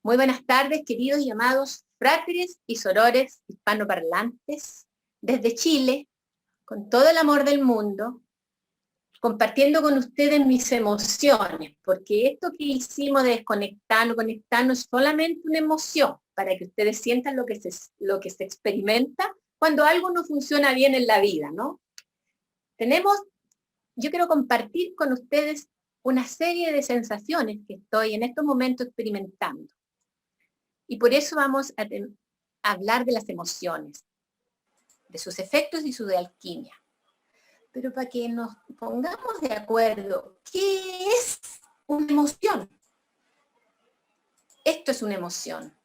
Muy buenas tardes, queridos y amados fráteres y sorores hispanoparlantes, desde Chile, con todo el amor del mundo, compartiendo con ustedes mis emociones, porque esto que hicimos de desconectarnos, conectarnos, es solamente una emoción, para que ustedes sientan lo que se experimenta cuando algo no funciona bien en la vida, ¿no? Yo quiero compartir con ustedes una serie de sensaciones que estoy en estos momentos experimentando. Y por eso vamos a hablar de las emociones, de sus efectos y su de alquimia. Pero para que nos pongamos de acuerdo, ¿qué es una emoción? Esto es una emoción.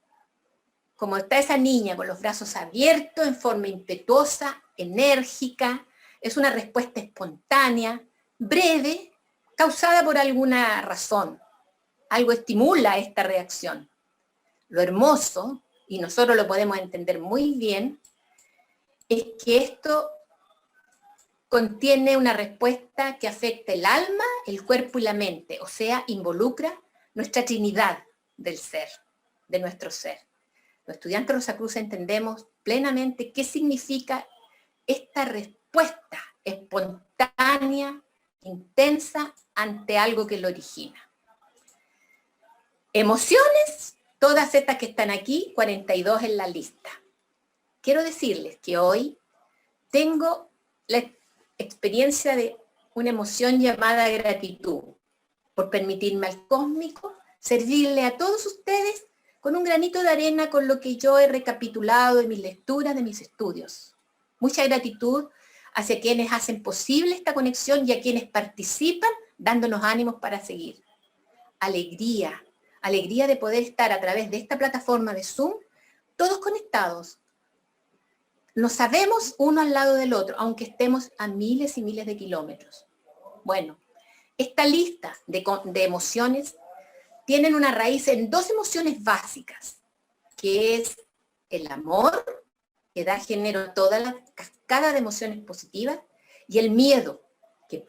Como está esa niña con los brazos abiertos, en forma impetuosa, enérgica, es una respuesta espontánea, breve, causada por alguna razón. Algo estimula esta reacción. Lo hermoso, y nosotros lo podemos entender muy bien, es que esto contiene una respuesta que afecta el alma, el cuerpo y la mente, o sea, involucra nuestra trinidad del ser, de nuestro ser. Los estudiantes Rosacruz entendemos plenamente qué significa esta respuesta espontánea, intensa, ante algo que lo origina. Emociones, todas estas que están aquí, 42 en la lista. Quiero decirles que hoy tengo la experiencia de una emoción llamada gratitud, por permitirme al cósmico servirle a todos ustedes con un granito de arena con lo que yo he recapitulado de mis lecturas, de mis estudios. Mucha gratitud hacia quienes hacen posible esta conexión y a quienes participan dándonos ánimos para seguir. Alegría de poder estar a través de esta plataforma de Zoom, todos conectados. Nos sabemos uno al lado del otro, aunque estemos a miles y miles de kilómetros. Bueno, esta lista de emociones tienen una raíz en dos emociones básicas, que es el amor, que da género a toda la cascada de emociones positivas, y el miedo, que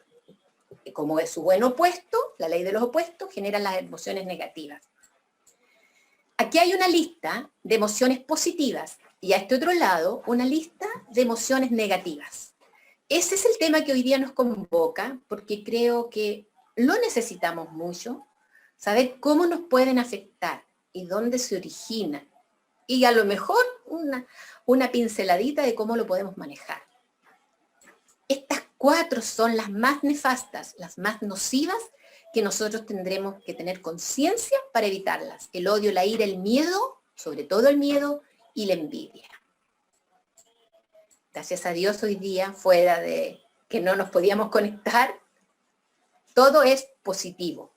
como es su buen opuesto, la ley de los opuestos, genera las emociones negativas. Aquí hay una lista de emociones positivas y a este otro lado una lista de emociones negativas. Ese es el tema que hoy día nos convoca porque creo que lo necesitamos mucho, saber cómo nos pueden afectar y dónde se originan y a lo mejor una pinceladita de cómo lo podemos manejar. Estas 4 son las más nefastas, las más nocivas que nosotros tendremos que tener conciencia para evitarlas. El odio, la ira, el miedo, sobre todo el miedo y la envidia. Gracias a Dios hoy día, fuera de que no nos podíamos conectar, todo es positivo.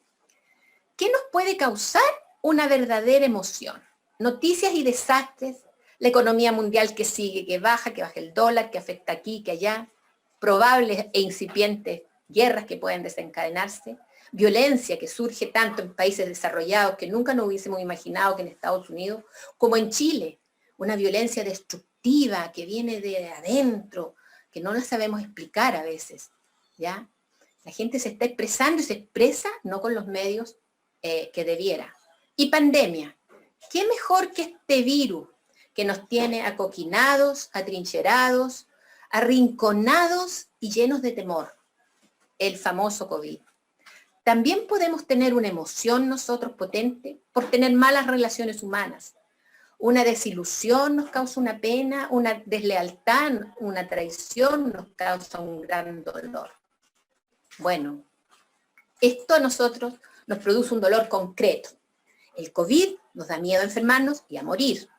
¿Qué nos puede causar una verdadera emoción? Noticias y desastres, la economía mundial que sigue, que baja el dólar, que afecta aquí, que allá, probables e incipientes guerras que pueden desencadenarse, violencia que surge tanto en países desarrollados que nunca nos hubiésemos imaginado que en Estados Unidos, como en Chile, una violencia destructiva que viene de adentro, que no la sabemos explicar a veces, ¿ya? La gente se está expresando y se expresa no con los medios que debiera. Y pandemia, ¿qué mejor que este virus que nos tiene acoquinados, atrincherados, arrinconados y llenos de temor? El famoso COVID. También podemos tener una emoción nosotros potente por tener malas relaciones humanas. Una desilusión nos causa una pena, una deslealtad, una traición nos causa un gran dolor. Bueno, esto a nosotros nos produce un dolor concreto. El COVID nos da miedo a enfermarnos y a morir.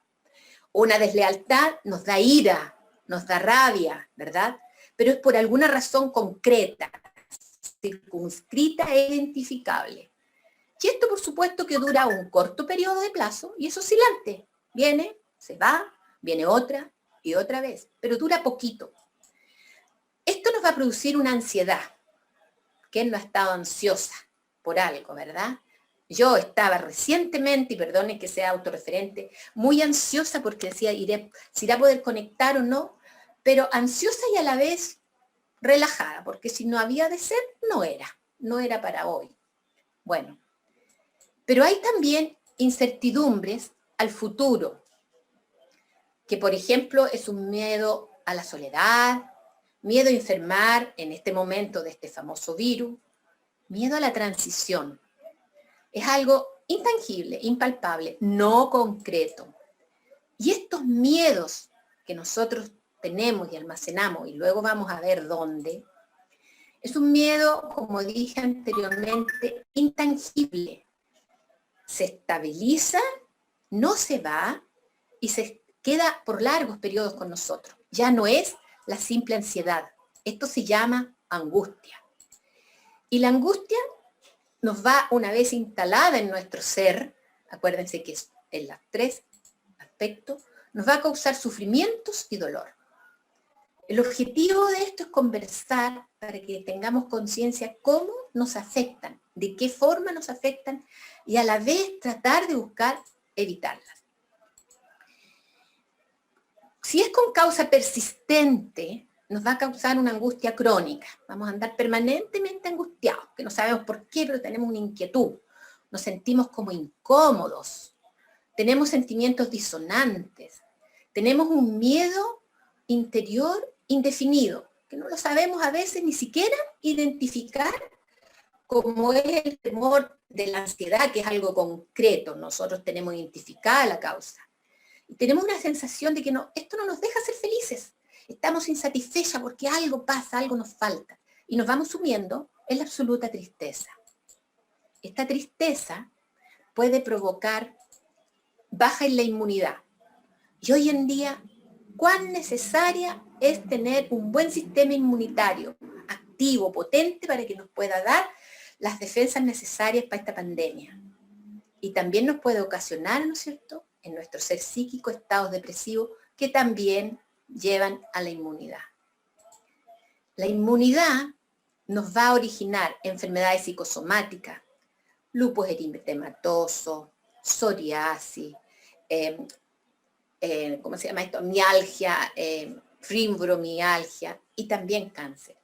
Una deslealtad nos da ira, nos da rabia, ¿verdad? Pero es por alguna razón concreta, circunscrita e identificable. Y esto, por supuesto, que dura un corto periodo de plazo y es oscilante. Viene, se va, viene otra y otra vez, pero dura poquito. Esto nos va a producir una ansiedad. ¿Quién no ha estado ansiosa por algo, verdad? Yo estaba recientemente, y perdonen que sea autorreferente, muy ansiosa porque decía, si irá a poder conectar o no, pero ansiosa y a la vez relajada, porque si no había de ser, no era para hoy. Bueno, pero hay también incertidumbres al futuro, que por ejemplo es un miedo a la soledad, miedo a enfermar en este momento de este famoso virus, miedo a la transición. Es algo intangible, impalpable, no concreto. Y estos miedos que nosotros tenemos y almacenamos, y luego vamos a ver dónde, es un miedo, como dije anteriormente, intangible. Se estabiliza, no se va y se queda por largos periodos con nosotros. Ya no es la simple ansiedad. Esto se llama angustia. Y la angustia nos va, una vez instalada en nuestro ser, acuérdense que es en los 3 aspectos, nos va a causar sufrimientos y dolor. El objetivo de esto es conversar para que tengamos conciencia cómo nos afectan, de qué forma nos afectan y a la vez tratar de buscar evitarlas. Si es con causa persistente, nos va a causar una angustia crónica. Vamos a andar permanentemente angustiados, que no sabemos por qué, pero tenemos una inquietud. Nos sentimos como incómodos. Tenemos sentimientos disonantes. Tenemos un miedo interior indefinido, que no lo sabemos a veces ni siquiera identificar, como es el temor de la ansiedad, que es algo concreto. Nosotros tenemos identificada la causa. Y tenemos una sensación de que esto no nos deja ser felices. Estamos insatisfechas porque algo pasa, algo nos falta. Y nos vamos sumiendo en la absoluta tristeza. Esta tristeza puede provocar baja en la inmunidad. Y hoy en día, ¿cuán necesaria es tener un buen sistema inmunitario, activo, potente, para que nos pueda dar las defensas necesarias para esta pandemia? Y también nos puede ocasionar, ¿no es cierto?, en nuestro ser psíquico, estados depresivos que también llevan a la inmunidad. La inmunidad nos va a originar enfermedades psicosomáticas, lupus eritematoso, psoriasis, ¿cómo se llama esto? Mialgia, fibromialgia y también cáncer.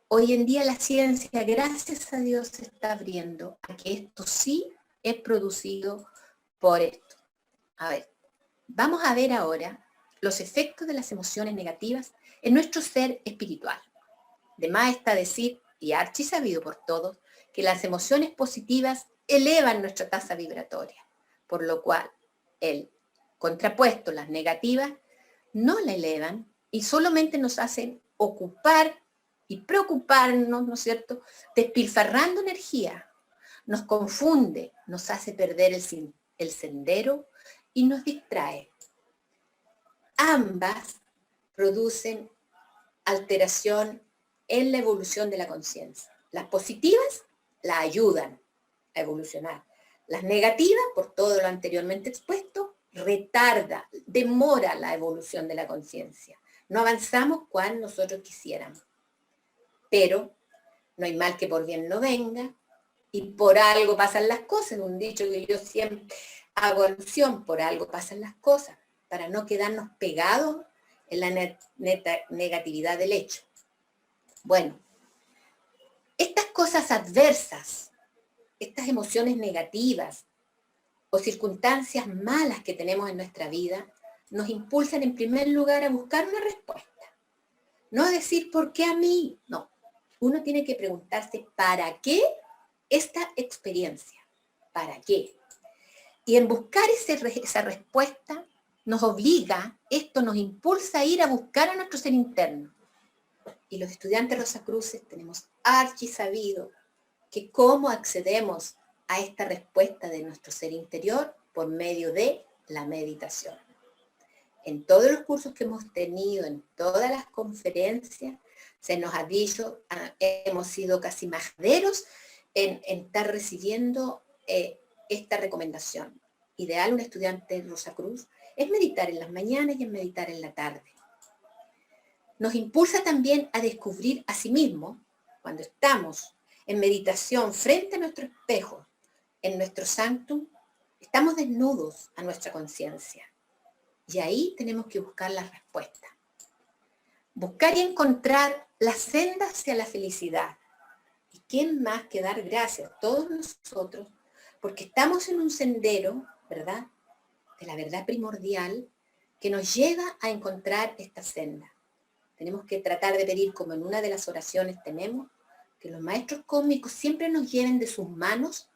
Hoy en día la ciencia, gracias a Dios, se está abriendo a que esto sí es producido por esto. A ver, vamos a ver ahora los efectos de las emociones negativas en nuestro ser espiritual. De más está decir, y archisabido por todos, que las emociones positivas elevan nuestra tasa vibratoria, por lo cual el contrapuesto, las negativas, no la elevan y solamente nos hacen ocupar y preocuparnos, ¿no es cierto?, despilfarrando energía. Nos confunde, nos hace perder el sendero y nos distrae. Ambas producen alteración en la evolución de la conciencia. Las positivas la ayudan a evolucionar. Las negativas, por todo lo anteriormente expuesto, retarda, demora la evolución de la conciencia. No avanzamos cuando nosotros quisiéramos. Pero no hay mal que por bien no venga, y por algo pasan las cosas. Un dicho que yo siempre hago alusión, por algo pasan las cosas, para no quedarnos pegados en la negatividad del hecho. Bueno, estas cosas adversas, estas emociones negativas o circunstancias malas que tenemos en nuestra vida, nos impulsan en primer lugar a buscar una respuesta. No a decir, ¿por qué a mí? No. Uno tiene que preguntarse, ¿para qué esta experiencia? ¿Para qué? Y en buscar esa respuesta nos obliga, esto nos impulsa a ir a buscar a nuestro ser interno. Y los estudiantes Rosacruces tenemos archisabido que cómo accedemos a esta respuesta de nuestro ser interior por medio de la meditación. En todos los cursos que hemos tenido, en todas las conferencias, se nos ha dicho, hemos sido casi majaderos en estar recibiendo esta recomendación. Ideal un estudiante Rosacruz es meditar en las mañanas y es meditar en la tarde. Nos impulsa también a descubrir a sí mismo, cuando estamos en meditación frente a nuestro espejo, en nuestro sanctum, estamos desnudos a nuestra conciencia. Y ahí tenemos que buscar la respuesta. Buscar y encontrar la senda hacia la felicidad. ¿Y quién más que dar gracias? Todos nosotros, porque estamos en un sendero, ¿verdad?, de la verdad primordial que nos lleva a encontrar esta senda. Tenemos que tratar de pedir, como en una de las oraciones tenemos, que los maestros cósmicos siempre nos lleven de sus manos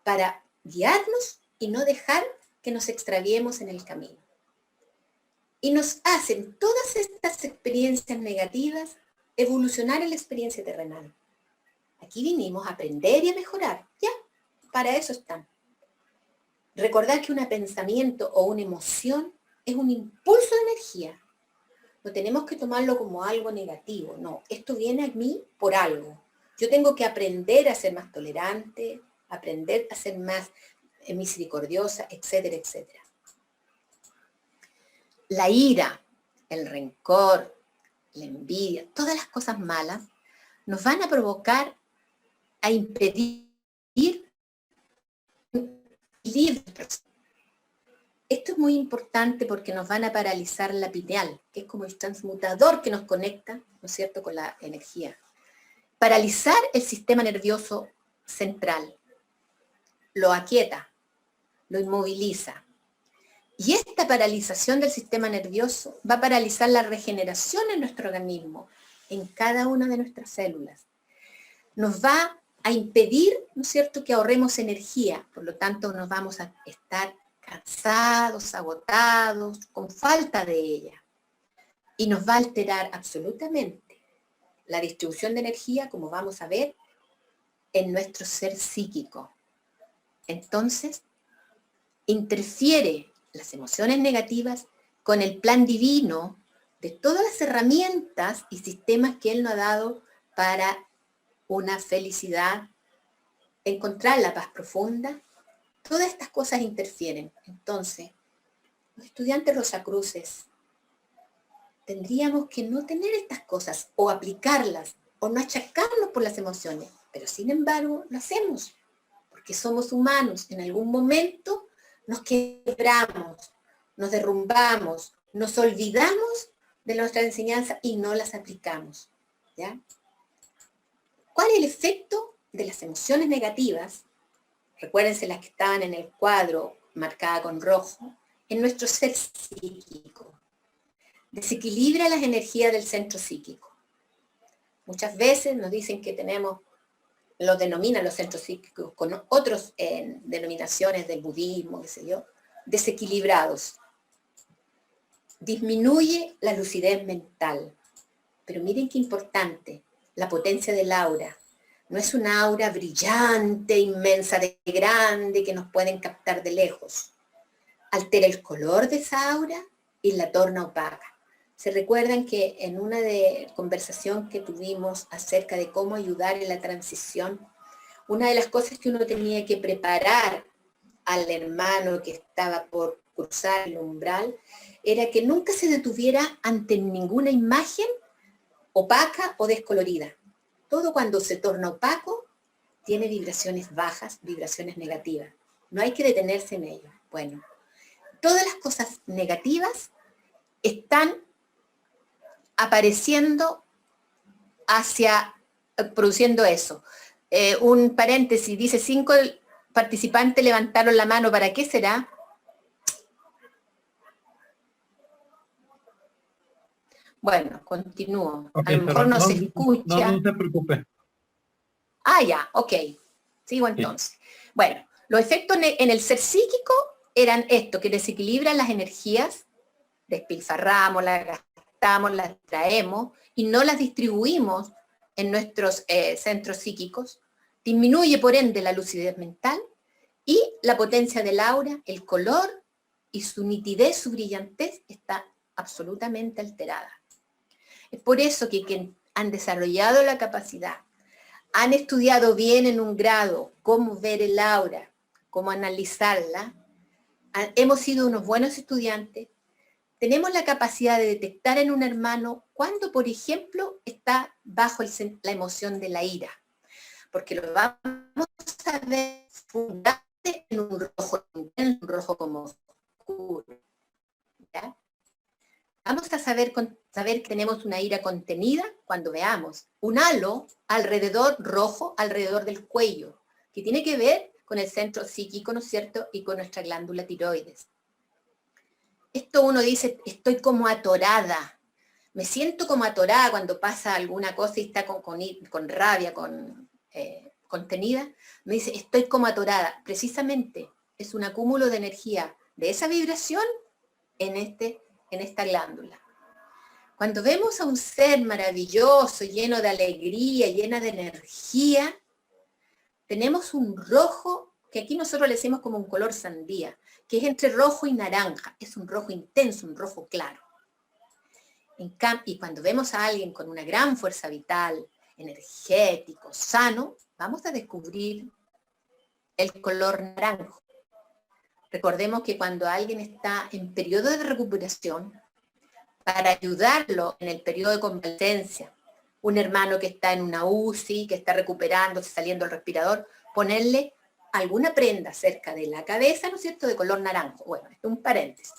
para guiarnos y no dejar que nos extraviemos en el camino. Y nos hacen todas estas experiencias negativas evolucionar en la experiencia terrenal. Aquí vinimos a aprender y a mejorar. Ya, para eso están. Recordar que un pensamiento o una emoción es un impulso de energía. No tenemos que tomarlo como algo negativo. No, esto viene a mí por algo. Yo tengo que aprender a ser más tolerante, aprender a ser más misericordiosa, etcétera, etcétera. La ira, el rencor, la envidia, todas las cosas malas nos van a provocar a impedir libre. Esto es muy importante porque nos van a paralizar la pineal, que es como el transmutador que nos conecta, ¿no es cierto?, con la energía. Paralizar el sistema nervioso central, lo aquieta, lo inmoviliza. Y esta paralización del sistema nervioso va a paralizar la regeneración en nuestro organismo, en cada una de nuestras células. Nos va a impedir, ¿no es cierto?, que ahorremos energía, por lo tanto nos vamos a estar cansados, agotados, con falta de ella. Y nos va a alterar absolutamente la distribución de energía, como vamos a ver, en nuestro ser psíquico. Entonces, interfiere las emociones negativas con el plan divino de todas las herramientas y sistemas que Él nos ha dado para una felicidad, encontrar la paz profunda. Todas estas cosas interfieren. Entonces, los estudiantes rosacruces tendríamos que no tener estas cosas o aplicarlas o no achacarnos por las emociones, pero sin embargo lo hacemos porque somos humanos. En algún momento nos quebramos, nos derrumbamos, nos olvidamos de nuestra enseñanza y no las aplicamos, ¿ya? ¿Cuál es el efecto de las emociones negativas? Recuérdense las que estaban en el cuadro marcada con rojo, en nuestro ser psíquico. Desequilibra las energías del centro psíquico. Muchas veces nos dicen que tenemos, lo denominan los centros psíquicos con otras denominaciones del budismo, qué sé yo, desequilibrados. Disminuye la lucidez mental. Pero miren qué importante, la potencia del aura. No es una aura brillante, inmensa, de grande, que nos pueden captar de lejos. Altera el color de esa aura y la torna opaca. ¿Se recuerdan que en una conversación que tuvimos acerca de cómo ayudar en la transición, una de las cosas que uno tenía que preparar al hermano que estaba por cruzar el umbral era que nunca se detuviera ante ninguna imagen opaca o descolorida? Todo cuando se torna opaco tiene vibraciones bajas, vibraciones negativas. No hay que detenerse en ello. Bueno, todas las cosas negativas están apareciendo produciendo eso. Un paréntesis, dice 5 participantes levantaron la mano. ¿Para qué será? Bueno, continúo. Okay, a lo mejor no se escucha. No se preocupe. Ah, ya, ok. Sigo entonces. Sí. Bueno, los efectos en el ser psíquico eran esto, que desequilibran las energías, despilfarramos, las gastamos, las traemos y no las distribuimos en nuestros centros psíquicos. Disminuye, por ende, la lucidez mental y la potencia del aura, el color y su nitidez, su brillantez está absolutamente alterada. Es por eso que quienes han desarrollado la capacidad, han estudiado bien en un grado cómo ver el aura, cómo analizarla, hemos sido unos buenos estudiantes, tenemos la capacidad de detectar en un hermano cuando, por ejemplo, está bajo la emoción de la ira, porque lo vamos a ver fundante en un rojo como oscuro, ¿ya? Vamos a saber que tenemos una ira contenida cuando veamos un halo alrededor, rojo, alrededor del cuello, que tiene que ver con el centro psíquico, ¿no es cierto?, y con nuestra glándula tiroides. Esto uno dice, estoy como atorada, me siento como atorada cuando pasa alguna cosa y está con rabia, contenida, me dice, estoy como atorada. Precisamente es un acúmulo de energía de esa vibración en esta glándula. Cuando vemos a un ser maravilloso, lleno de alegría, llena de energía, tenemos un rojo, que aquí nosotros le decimos como un color sandía, que es entre rojo y naranja, es un rojo intenso, un rojo claro. Y cuando vemos a alguien con una gran fuerza vital, energético, sano, vamos a descubrir el color naranjo. Recordemos que cuando alguien está en periodo de recuperación, para ayudarlo en el periodo de convalecencia, un hermano que está en una UCI, que está recuperándose, saliendo el respirador, ponerle alguna prenda cerca de la cabeza, ¿no es cierto?, de color naranjo. Bueno, esto es un paréntesis.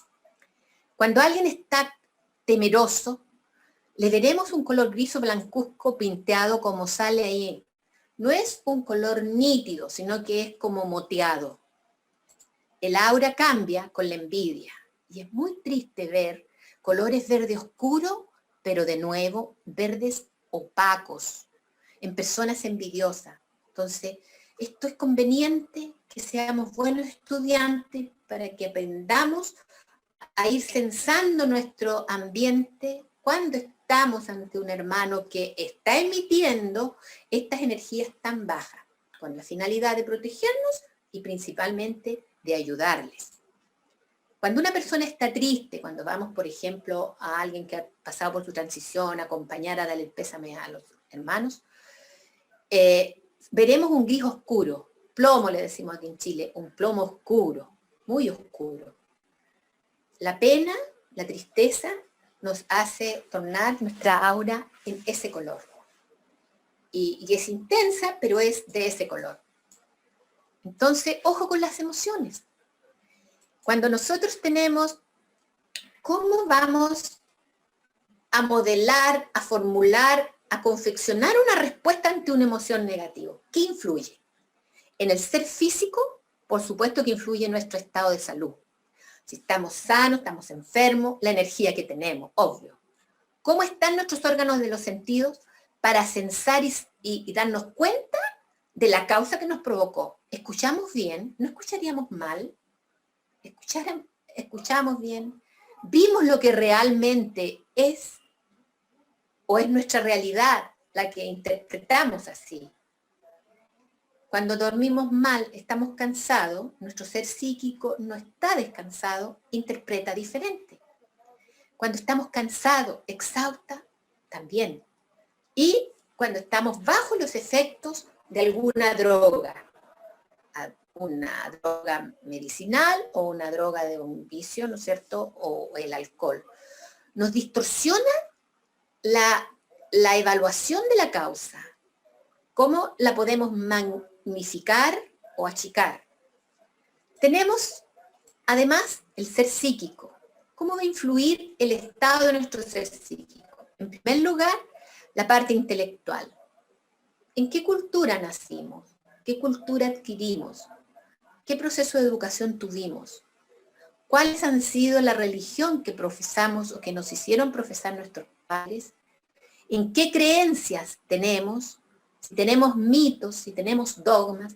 Cuando alguien está temeroso, le veremos un color gris o blancuzco pinteado como sale ahí. No es un color nítido, sino que es como moteado. El aura cambia con la envidia. Y es muy triste ver colores verde oscuro, pero de nuevo verdes opacos, en personas envidiosas. Entonces, esto es conveniente que seamos buenos estudiantes para que aprendamos a ir censando nuestro ambiente cuando estamos ante un hermano que está emitiendo estas energías tan bajas, con la finalidad de protegernos y principalmente de ayudarles. Cuando una persona está triste, cuando vamos, por ejemplo, a alguien que ha pasado por su transición, acompañar a darle el pésame a los hermanos, veremos un gris oscuro, plomo le decimos aquí en Chile, un plomo oscuro, muy oscuro. La pena, la tristeza, nos hace tornar nuestra aura en ese color. Y es intensa, pero es de ese color. Entonces, ojo con las emociones. Cuando nosotros tenemos, ¿cómo vamos a modelar, a formular, a confeccionar una respuesta ante una emoción negativa? ¿Qué influye? En el ser físico, por supuesto que influye en nuestro estado de salud. Si estamos sanos, estamos enfermos, la energía que tenemos, obvio. ¿Cómo están nuestros órganos de los sentidos para censar y darnos cuenta de la causa que nos provocó? ¿Escuchamos bien? ¿No escucharíamos mal? ¿Escuchamos bien? ¿Vimos lo que realmente es? ¿O es nuestra realidad la que interpretamos así? Cuando dormimos mal, estamos cansados, nuestro ser psíquico no está descansado, interpreta diferente. Cuando estamos cansados, exhaustos, también. Y cuando estamos bajo los efectos de alguna droga, una droga medicinal o una droga de un vicio, ¿no es cierto?, o el alcohol. Nos distorsiona la evaluación de la causa. ¿Cómo la podemos magnificar o achicar? Tenemos, además, el ser psíquico. ¿Cómo va a influir el estado de nuestro ser psíquico? En primer lugar, la parte intelectual. ¿En qué cultura nacimos? ¿Qué cultura adquirimos? ¿Qué proceso de educación tuvimos? ¿Cuáles han sido la religión que profesamos o que nos hicieron profesar nuestros padres? ¿En qué creencias tenemos? Si tenemos mitos, si tenemos dogmas.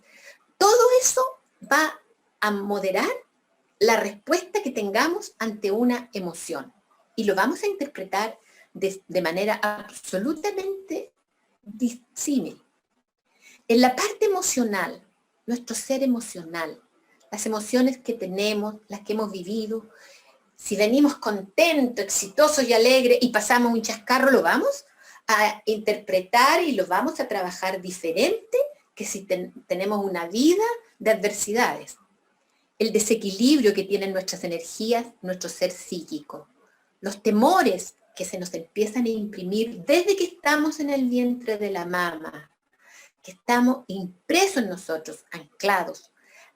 Todo eso va a moderar la respuesta que tengamos ante una emoción. Y lo vamos a interpretar de manera absolutamente disímil. En la parte emocional, nuestro ser emocional, las emociones que tenemos, las que hemos vivido, si venimos contentos, exitosos y alegres y pasamos un chascarro, lo vamos a interpretar y lo vamos a trabajar diferente que si tenemos una vida de adversidades. El desequilibrio que tienen nuestras energías, nuestro ser psíquico, los temores que se nos empiezan a imprimir desde que estamos en el vientre de la mama, que estamos impresos en nosotros, anclados,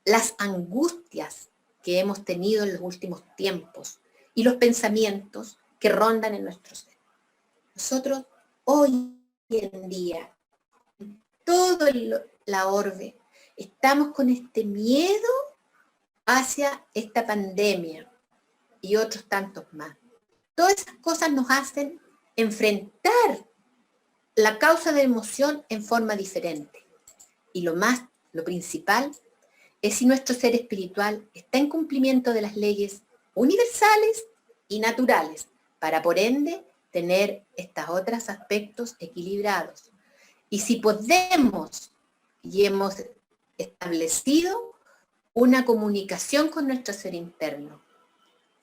las angustias que hemos tenido en los últimos tiempos y los pensamientos que rondan en nuestro ser. Nosotros hoy en día, todo la orbe, Estamos con este miedo hacia esta pandemia y otros tantos más. Todas esas cosas nos hacen enfrentar la causa de emoción en forma diferente. Y lo principal, es si nuestro ser espiritual está en cumplimiento de las leyes universales y naturales, para por ende tener estos otros aspectos equilibrados. Y si podemos y hemos establecido una comunicación con nuestro ser interno,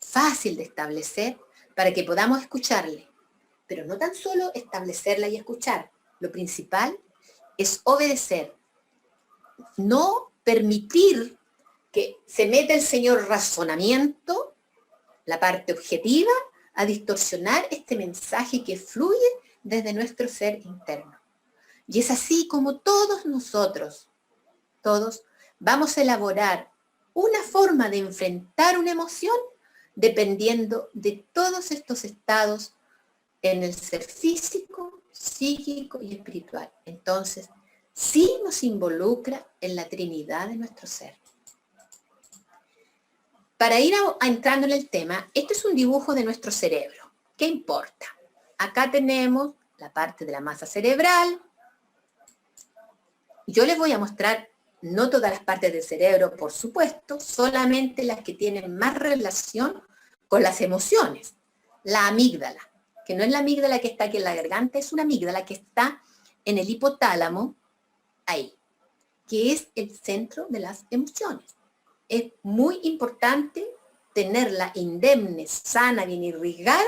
fácil de establecer para que podamos escucharle, pero no tan solo establecerla y escuchar. Lo principal es obedecer, no permitir que se meta el señor razonamiento, la parte objetiva, a distorsionar este mensaje que fluye desde nuestro ser interno. Y es así como todos nosotros, todos, vamos a elaborar una forma de enfrentar una emoción dependiendo de todos estos estados en el ser físico, psíquico y espiritual. Entonces, sí nos involucra en la Trinidad de nuestro ser. Para ir entrando en el tema, este es un dibujo de nuestro cerebro. ¿Qué importa? Acá tenemos la parte de la masa cerebral. Yo les voy a mostrar no todas las partes del cerebro, por supuesto, solamente las que tienen más relación con las emociones. La amígdala, que no es la amígdala que está aquí en la garganta, es una amígdala que está en el hipotálamo, ahí, que es el centro de las emociones. Es muy importante tenerla indemne, sana, bien irrigada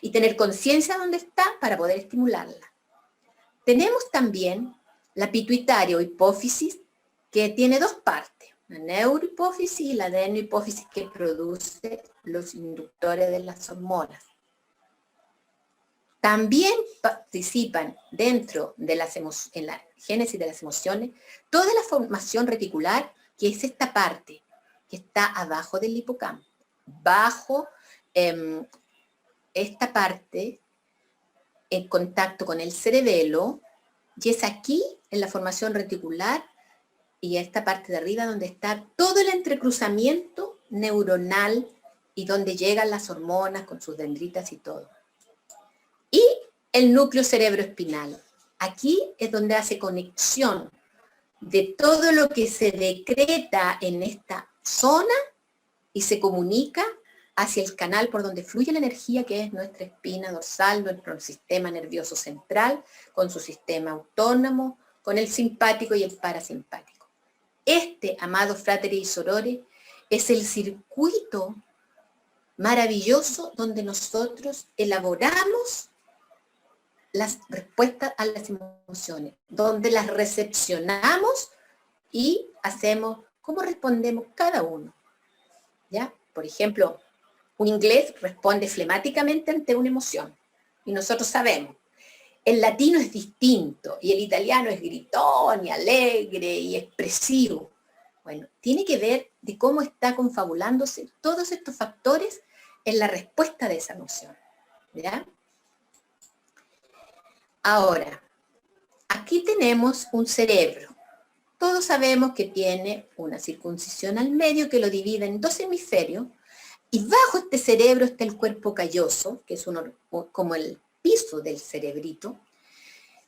y tener conciencia de dónde está para poder estimularla. Tenemos también la pituitaria o hipófisis, que tiene dos partes, la neurohipófisis y la adenohipófisis, que produce los inductores de las hormonas. También participan dentro de en la génesis de las emociones toda la formación reticular, que es esta parte que está abajo del hipocampo, bajo esta parte en contacto con el cerebelo, y es aquí en la formación reticular y esta parte de arriba donde está todo el entrecruzamiento neuronal y donde llegan las hormonas con sus dendritas y todo. Y el núcleo cerebroespinal. Aquí es donde hace conexión de todo lo que se decreta en esta zona y se comunica hacia el canal por donde fluye la energía, que es nuestra espina dorsal, nuestro sistema nervioso central, con su sistema autónomo, con el simpático y el parasimpático. Este, amados fratelli y sorores, es el circuito maravilloso donde nosotros elaboramos las respuestas a las emociones, donde las recepcionamos y hacemos cómo respondemos cada uno. ¿Ya? Por ejemplo, un inglés responde flemáticamente ante una emoción, y nosotros sabemos. El latino es distinto, y el italiano es gritón, y alegre, y expresivo. Bueno, tiene que ver de cómo está confabulándose todos estos factores en la respuesta de esa emoción. ¿Ya? Ahora, aquí tenemos un cerebro. Todos sabemos que tiene una circuncisión al medio que lo divide en dos hemisferios, y bajo este cerebro está el cuerpo calloso, que es como el piso del cerebrito,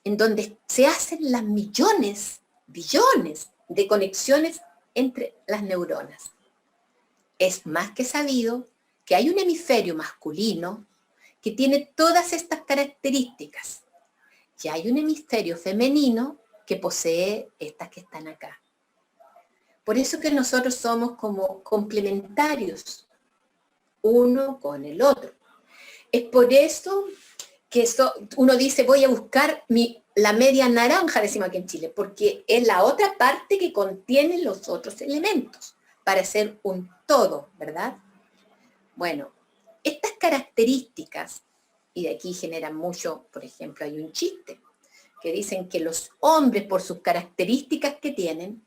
en donde se hacen las millones, billones de conexiones entre las neuronas. Es más que sabido que hay un hemisferio masculino que tiene todas estas características, y hay un hemisferio femenino que posee estas que están acá. Por eso que nosotros somos como complementarios uno con el otro. Es por eso que uno dice, voy a buscar la media naranja, decimos aquí en Chile, porque es la otra parte que contiene los otros elementos para ser un todo, ¿verdad? Bueno, estas características, y de aquí generan mucho, por ejemplo, hay un chiste que dicen que los hombres, por sus características que tienen,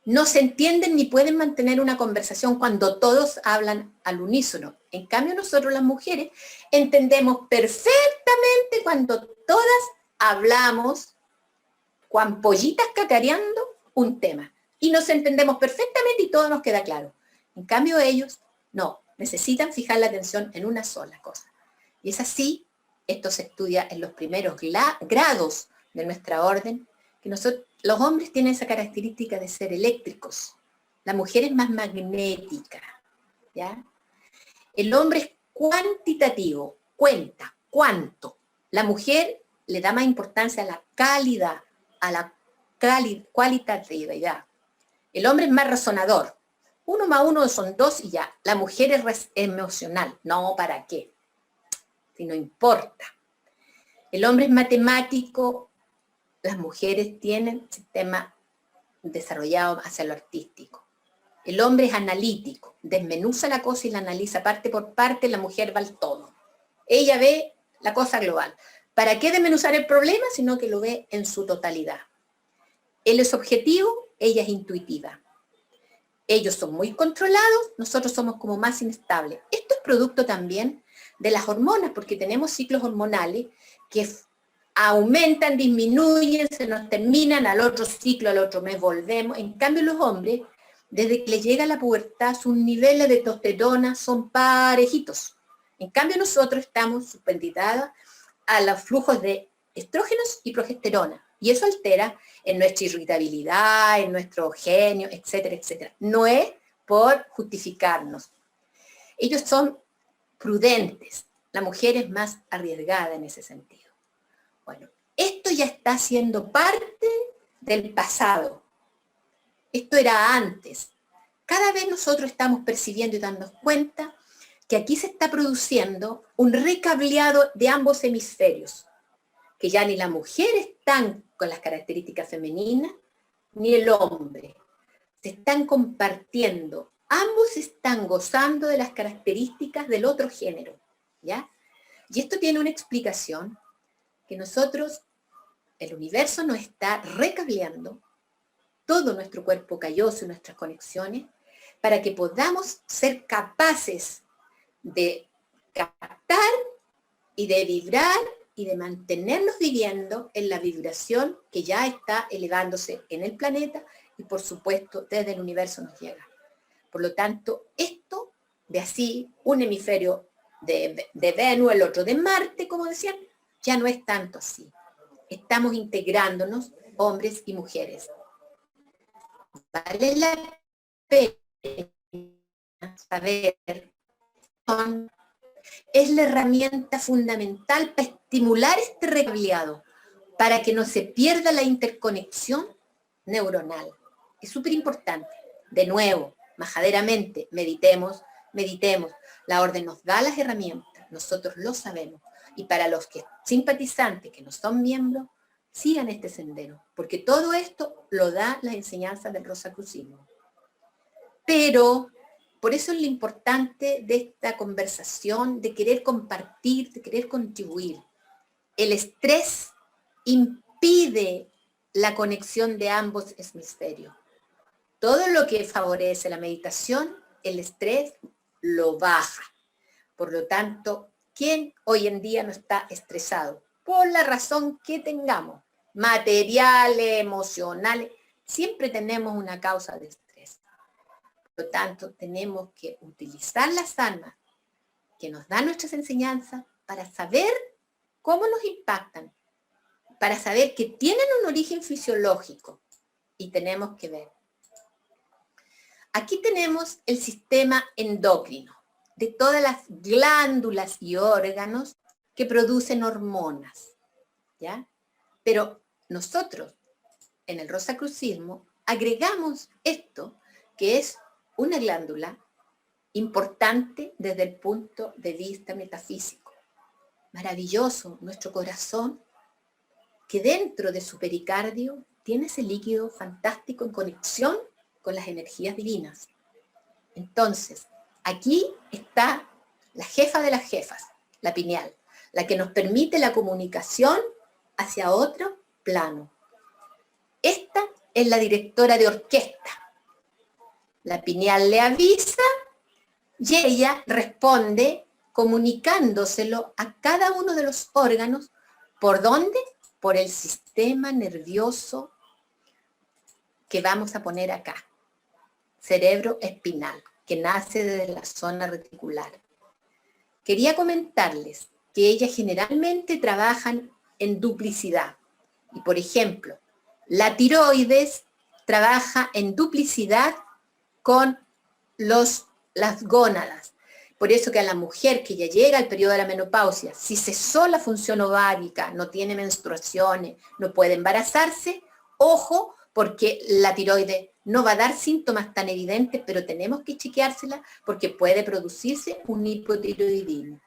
no se entienden ni pueden mantener una conversación cuando todos hablan al unísono. En cambio, nosotros las mujeres entendemos perfectamente cuando todas hablamos, cuan pollitas cacareando, un tema. y nos entendemos perfectamente y todo nos queda claro. En cambio ellos, no, necesitan fijar la atención en una sola cosa. Y es así, esto se estudia en los primeros grados de nuestra orden, que nosotros, los hombres tienen esa característica de ser eléctricos, la mujer es más magnética, ¿ya? El hombre es cuantitativo, cuenta, cuánto. La mujer le da más importancia a la calidad, a la cualitatividad. El hombre es más razonador. 1 más 1 son 2 y ya. La mujer es emocional. No, ¿para qué? Si no importa. El hombre es matemático. Las mujeres tienen sistema desarrollado hacia lo artístico. El hombre es analítico. Desmenuza la cosa y la analiza parte por parte. La mujer va al todo. Ella ve la cosa global. ¿Para qué desmenuzar el problema? Sino que lo ve en su totalidad. Él es objetivo, ella es intuitiva. Ellos son muy controlados, nosotros somos como más inestables. Esto es producto también de las hormonas, porque tenemos ciclos hormonales que aumentan, disminuyen, se nos terminan, al otro ciclo, al otro mes volvemos. En cambio los hombres, desde que les llega la pubertad, sus niveles de testosterona son parejitos. En cambio nosotros estamos supeditados a los flujos de estrógenos y progesterona. Y eso altera en nuestra irritabilidad, en nuestro genio, etcétera, etcétera. No es por justificarnos. Ellos son prudentes. La mujer es más arriesgada en ese sentido. Bueno, esto ya está siendo parte del pasado. Esto era antes. Cada vez nosotros estamos percibiendo y dándonos cuenta que aquí se está produciendo un recableado de ambos hemisferios, que ya ni la mujer están con las características femeninas, ni el hombre. Se están compartiendo. Ambos están gozando de las características del otro género, ¿ya? Y esto tiene una explicación, que nosotros, el universo nos está recableando todo nuestro cuerpo calloso y nuestras conexiones, para que podamos ser capaces de captar y de vibrar y de mantenernos viviendo en la vibración que ya está elevándose en el planeta y por supuesto desde el universo nos llega. Por lo tanto, esto de así, un hemisferio de Venus, el otro de Marte, como decían, ya no es tanto así. Estamos integrándonos, hombres y mujeres. Vale la pena saber, es la herramienta fundamental para estimular este recableado, para que no se pierda la interconexión neuronal. Es súper importante. De nuevo, majaderamente, meditemos, meditemos. La orden nos da las herramientas, nosotros lo sabemos. Y para los que simpatizantes, que no son miembros, sigan este sendero, porque todo esto lo da la enseñanza del Rosacrucismo. Pero por eso es lo importante de esta conversación, de querer compartir, de querer contribuir. El estrés impide la conexión de ambos hemisferios. Todo lo que favorece la meditación, el estrés lo baja. Por lo tanto, ¿quién hoy en día no está estresado? Por la razón que tengamos, materiales, emocionales, siempre tenemos una causa de estrés. Por lo tanto, tenemos que utilizar las armas que nos dan nuestras enseñanzas para saber cómo nos impactan, para saber que tienen un origen fisiológico y tenemos que ver. Aquí tenemos el sistema endocrino, de todas las glándulas y órganos que producen hormonas, ¿ya? Pero nosotros, en el Rosacrucismo, agregamos esto, que es una glándula importante desde el punto de vista metafísico. Maravilloso, nuestro corazón, que dentro de su pericardio tiene ese líquido fantástico en conexión con las energías divinas. Entonces, aquí está la jefa de las jefas, la pineal, la que nos permite la comunicación hacia otro plano. Esta es la directora de orquesta. La pineal le avisa y ella responde comunicándoselo a cada uno de los órganos. ¿Por dónde? Por el sistema nervioso que vamos a poner acá. Cerebro espinal, que nace desde la zona reticular. Quería comentarles que ellas generalmente trabajan en duplicidad. Y por ejemplo, la tiroides trabaja en duplicidad con las gónadas. Por eso que a la mujer que ya llega al periodo de la menopausia, si cesó la función ovárica, no tiene menstruaciones, no puede embarazarse, ojo, porque la tiroides no va a dar síntomas tan evidentes, pero tenemos que chequeársela porque puede producirse un hipotiroidismo.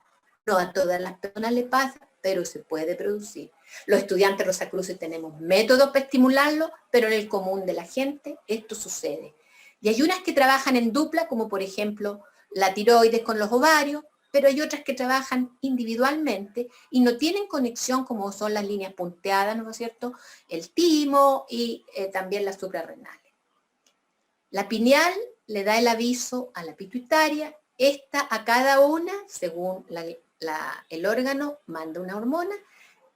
No a todas las personas le pasa, pero se puede producir. Los estudiantes Rosacruces tenemos métodos para estimularlo, pero en el común de la gente esto sucede. Y hay unas que trabajan en dupla, como por ejemplo la tiroides con los ovarios, pero hay otras que trabajan individualmente y no tienen conexión como son las líneas punteadas, ¿no es cierto? El timo y también las suprarrenales. La pineal le da el aviso a la pituitaria, esta a cada una, según el órgano, manda una hormona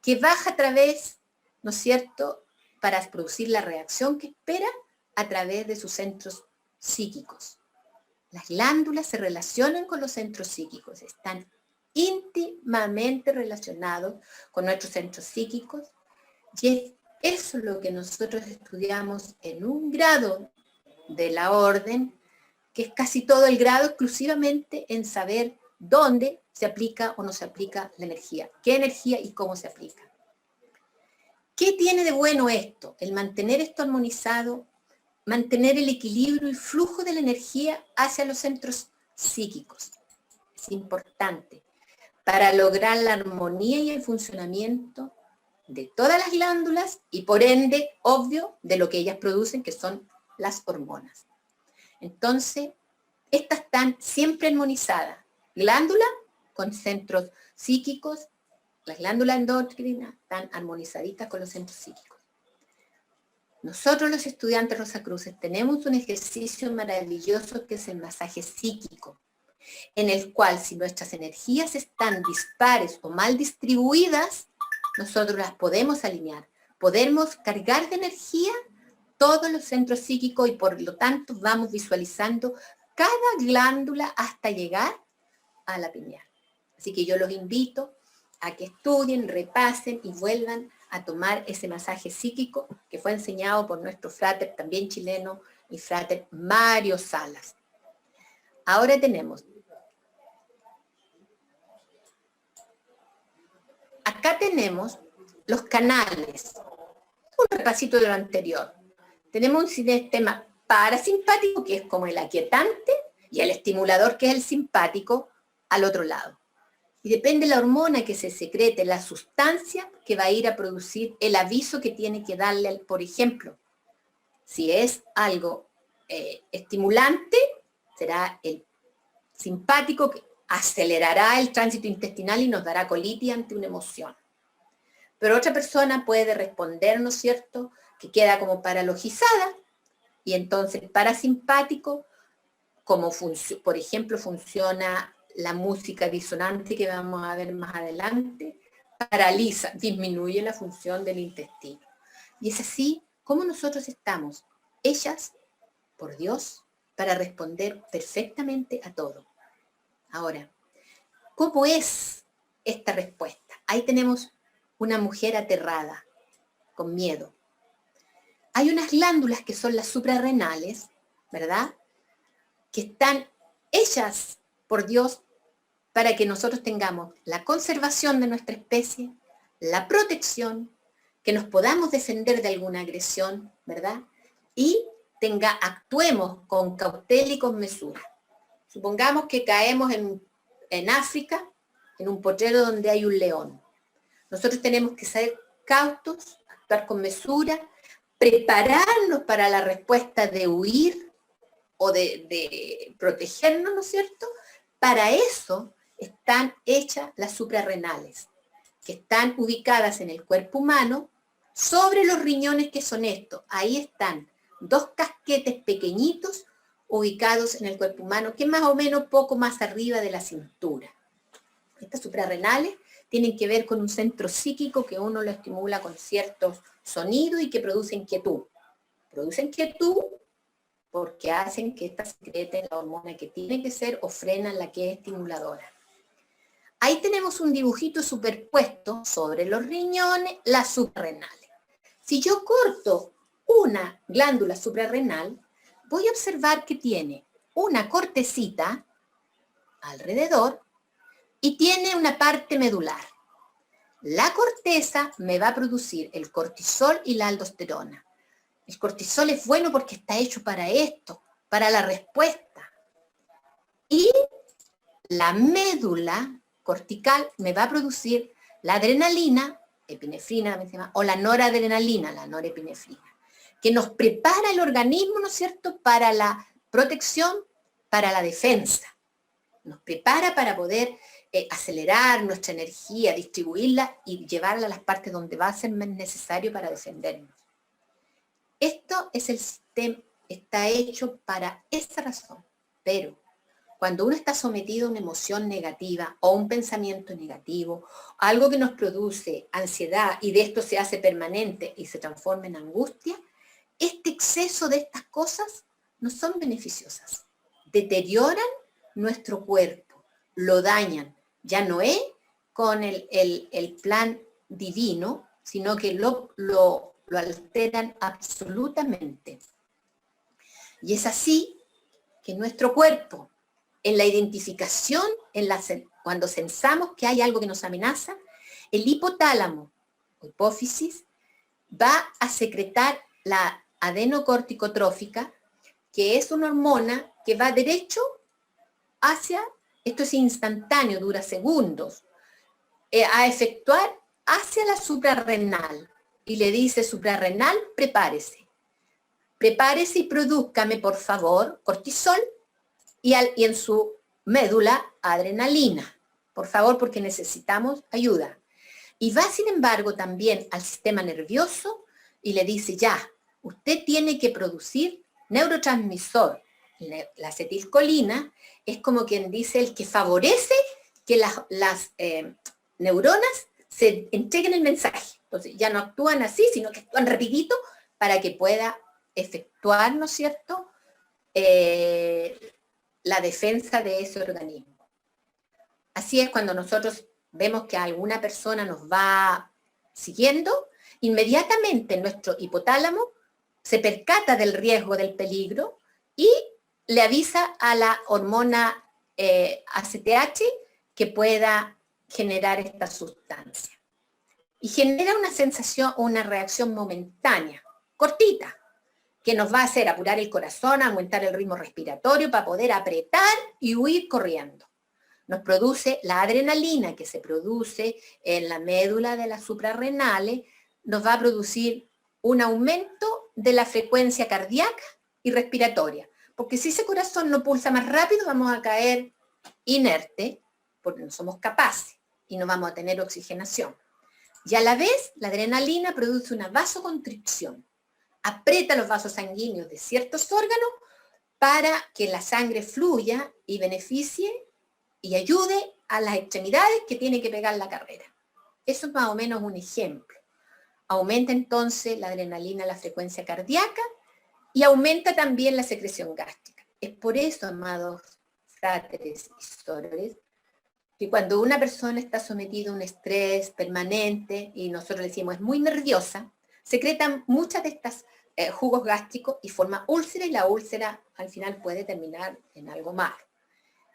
que baja a través, ¿no es cierto?, para producir la reacción que espera a través de sus centros psíquicos. Las glándulas se relacionan con los centros psíquicos, están íntimamente relacionados con nuestros centros psíquicos y eso es lo que nosotros estudiamos en un grado de la orden, que es casi todo el grado exclusivamente en saber dónde se aplica o no se aplica la energía, qué energía y cómo se aplica. ¿Qué tiene de bueno esto? El mantener esto armonizado, mantener el equilibrio y flujo de la energía hacia los centros psíquicos. Es importante para lograr la armonía y el funcionamiento de todas las glándulas y por ende, obvio, de lo que ellas producen, que son las hormonas. Entonces, estas están siempre armonizadas. Glándula con centros psíquicos, las glándulas endocrinas están armonizaditas con los centros psíquicos. Nosotros los estudiantes Rosacruces tenemos un ejercicio maravilloso que es el masaje psíquico, en el cual si nuestras energías están dispares o mal distribuidas, nosotros las podemos alinear. Podemos cargar de energía todos los centros psíquicos y por lo tanto vamos visualizando cada glándula hasta llegar a la pineal. Así que yo los invito a que estudien, repasen y vuelvan a tomar ese masaje psíquico que fue enseñado por nuestro fráter también chileno, el fráter Mario Salas. Ahora tenemos, acá tenemos los canales, un repasito de lo anterior. Tenemos un sistema parasimpático que es como el aquietante y el estimulador que es el simpático al otro lado. Y depende de la hormona que se secrete, la sustancia que va a ir a producir el aviso que tiene que darle, por ejemplo, si es algo estimulante, será el simpático que acelerará el tránsito intestinal y nos dará colitis ante una emoción. Pero otra persona puede responder, ¿no es cierto?, que queda como paralogizada y entonces el parasimpático, como por ejemplo funciona la música disonante que vamos a ver más adelante, paraliza, disminuye la función del intestino. Y es así como nosotros estamos, hechas por Dios, para responder perfectamente a todo. Ahora, ¿cómo es esta respuesta? Ahí tenemos una mujer aterrada, con miedo. Hay unas glándulas que son las suprarrenales, ¿verdad?, que están hechas por Dios para que nosotros tengamos la conservación de nuestra especie, la protección, que nos podamos defender de alguna agresión, ¿verdad? Y actuemos con cautela y con mesura. Supongamos que caemos en África, en un potrero donde hay un león. Nosotros tenemos que ser cautos, actuar con mesura, prepararnos para la respuesta de huir o de protegernos, ¿no es cierto? Para eso están hechas las suprarrenales, que están ubicadas en el cuerpo humano sobre los riñones que son estos. Ahí están dos casquetes pequeñitos ubicados en el cuerpo humano, que es más o menos poco más arriba de la cintura. Estas suprarrenales tienen que ver con un centro psíquico que uno lo estimula con ciertos sonidos y que produce inquietud. producen quietud porque hacen que ésta secrete la hormona que tiene que ser o frenan la que es estimuladora. Ahí tenemos un dibujito superpuesto sobre los riñones, las suprarrenales. Si yo corto una glándula suprarrenal, voy a observar que tiene una cortecita alrededor y tiene una parte medular. La corteza me va a producir el cortisol y la aldosterona. El cortisol es bueno porque está hecho para esto, para la respuesta. Y la médula cortical me va a producir la adrenalina, epinefrina o la noradrenalina, la norepinefrina, que nos prepara el organismo, ¿no es cierto?, para la protección, para la defensa. Nos prepara para poder acelerar nuestra energía, distribuirla y llevarla a las partes donde va a ser más necesario para defendernos. Esto es el sistema, está hecho para esa razón, pero cuando uno está sometido a una emoción negativa o un pensamiento negativo, algo que nos produce ansiedad y de esto se hace permanente y se transforma en angustia, este exceso de estas cosas no son beneficiosas. Deterioran nuestro cuerpo, lo dañan. Ya no es con el plan divino, sino que lo alteran absolutamente. Y es así que nuestro cuerpo, en la identificación, cuando sensamos que hay algo que nos amenaza, el hipotálamo o hipófisis va a secretar la adenocorticotrófica, que es una hormona que va derecho hacia, esto es instantáneo, dura segundos, a efectuar hacia la suprarrenal. Y le dice, suprarrenal, prepárese. Prepárese y prodúzcame, por favor, cortisol y en su médula, adrenalina. Por favor, porque necesitamos ayuda. Y va, sin embargo, también al sistema nervioso y le dice, ya, usted tiene que producir neurotransmisor. La acetilcolina es como quien dice el que favorece que las neuronas se entreguen el mensaje. Entonces ya no actúan así, sino que actúan rapidito para que pueda efectuar, ¿no es cierto?, la defensa de ese organismo. Así es cuando nosotros vemos que alguna persona nos va siguiendo, inmediatamente nuestro hipotálamo se percata del riesgo, del peligro y le avisa a la hormona ACTH que pueda generar esta sustancia. Y genera una sensación, una reacción momentánea, cortita, que nos va a hacer apurar el corazón, aumentar el ritmo respiratorio para poder apretar y huir corriendo. Nos produce la adrenalina que se produce en la médula de las suprarrenales, nos va a producir un aumento de la frecuencia cardíaca y respiratoria. Porque si ese corazón no pulsa más rápido, vamos a caer inerte, porque no somos capaces y no vamos a tener oxigenación. Y a la vez, la adrenalina produce una vasoconstricción. Aprieta los vasos sanguíneos de ciertos órganos para que la sangre fluya y beneficie y ayude a las extremidades que tiene que pegar la carrera. Eso es más o menos un ejemplo. Aumenta entonces la adrenalina, la frecuencia cardíaca y aumenta también la secreción gástrica. Es por eso, amados fráteres y sorores, que cuando una persona está sometida a un estrés permanente y nosotros decimos es muy nerviosa, secretan muchas de estas jugos gástricos y forma úlcera y la úlcera al final puede terminar en algo malo.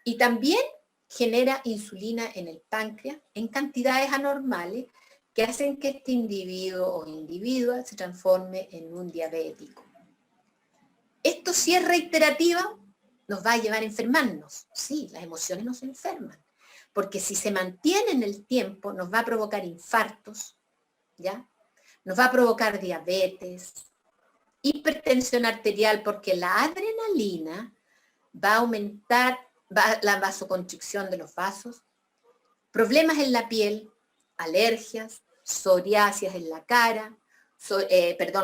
Y también genera insulina en el páncreas en cantidades anormales que hacen que este individuo o individua se transforme en un diabético. Esto si es reiterativa nos va a llevar a enfermarnos. Sí, las emociones nos enferman. Porque si se mantiene en el tiempo nos va a provocar infartos, ¿ya? Nos va a provocar diabetes, hipertensión arterial, porque la adrenalina va a aumentar la vasoconstricción de los vasos, problemas en la piel, alergias, psoriasis en la cara,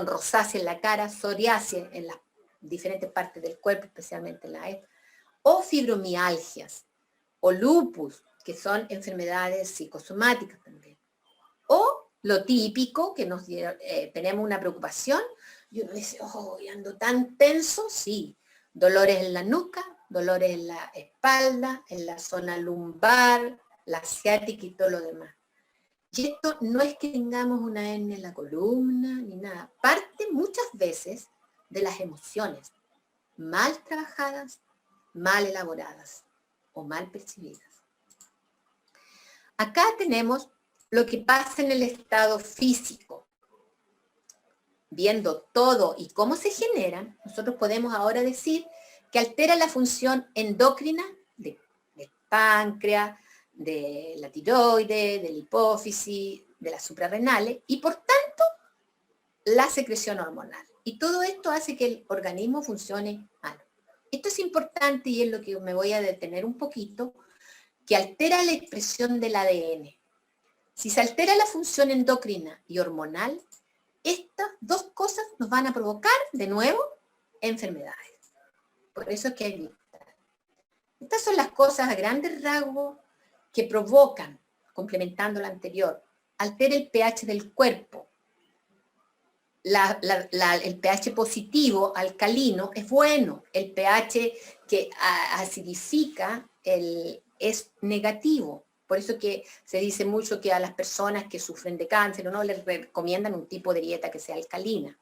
rosácea en la cara, psoriasis en las diferentes partes del cuerpo, especialmente en la o fibromialgias, o lupus, que son enfermedades psicosomáticas también. O lo típico, que tenemos una preocupación, Y uno dice, oh, ando tan tenso, sí. Dolores en la nuca, dolores en la espalda, en la zona lumbar, la ciática y todo lo demás. Y esto no es que tengamos una hernia en la columna ni nada. Parte muchas veces de las emociones mal trabajadas, mal elaboradas o mal percibidas. Acá tenemos lo que pasa en el estado físico. Viendo todo y cómo se generan, nosotros podemos ahora decir que altera la función endocrina del páncreas, de la tiroides, de la hipófisis, de las suprarrenales y por tanto la secreción hormonal. Y todo esto hace que el organismo funcione mal. Esto es importante y es lo que me voy a detener un poquito, que altera la expresión del ADN. Si se altera la función endocrina y hormonal, estas dos cosas nos van a provocar, de nuevo, enfermedades. Por eso es que hay que evitar. Estas son las cosas a grandes rasgos que provocan, complementando lo anterior, altera el pH del cuerpo. El pH positivo, alcalino, es bueno. El pH que acidifica es negativo. Por eso que se dice mucho que a las personas que sufren de cáncer o no les recomiendan un tipo de dieta que sea alcalina.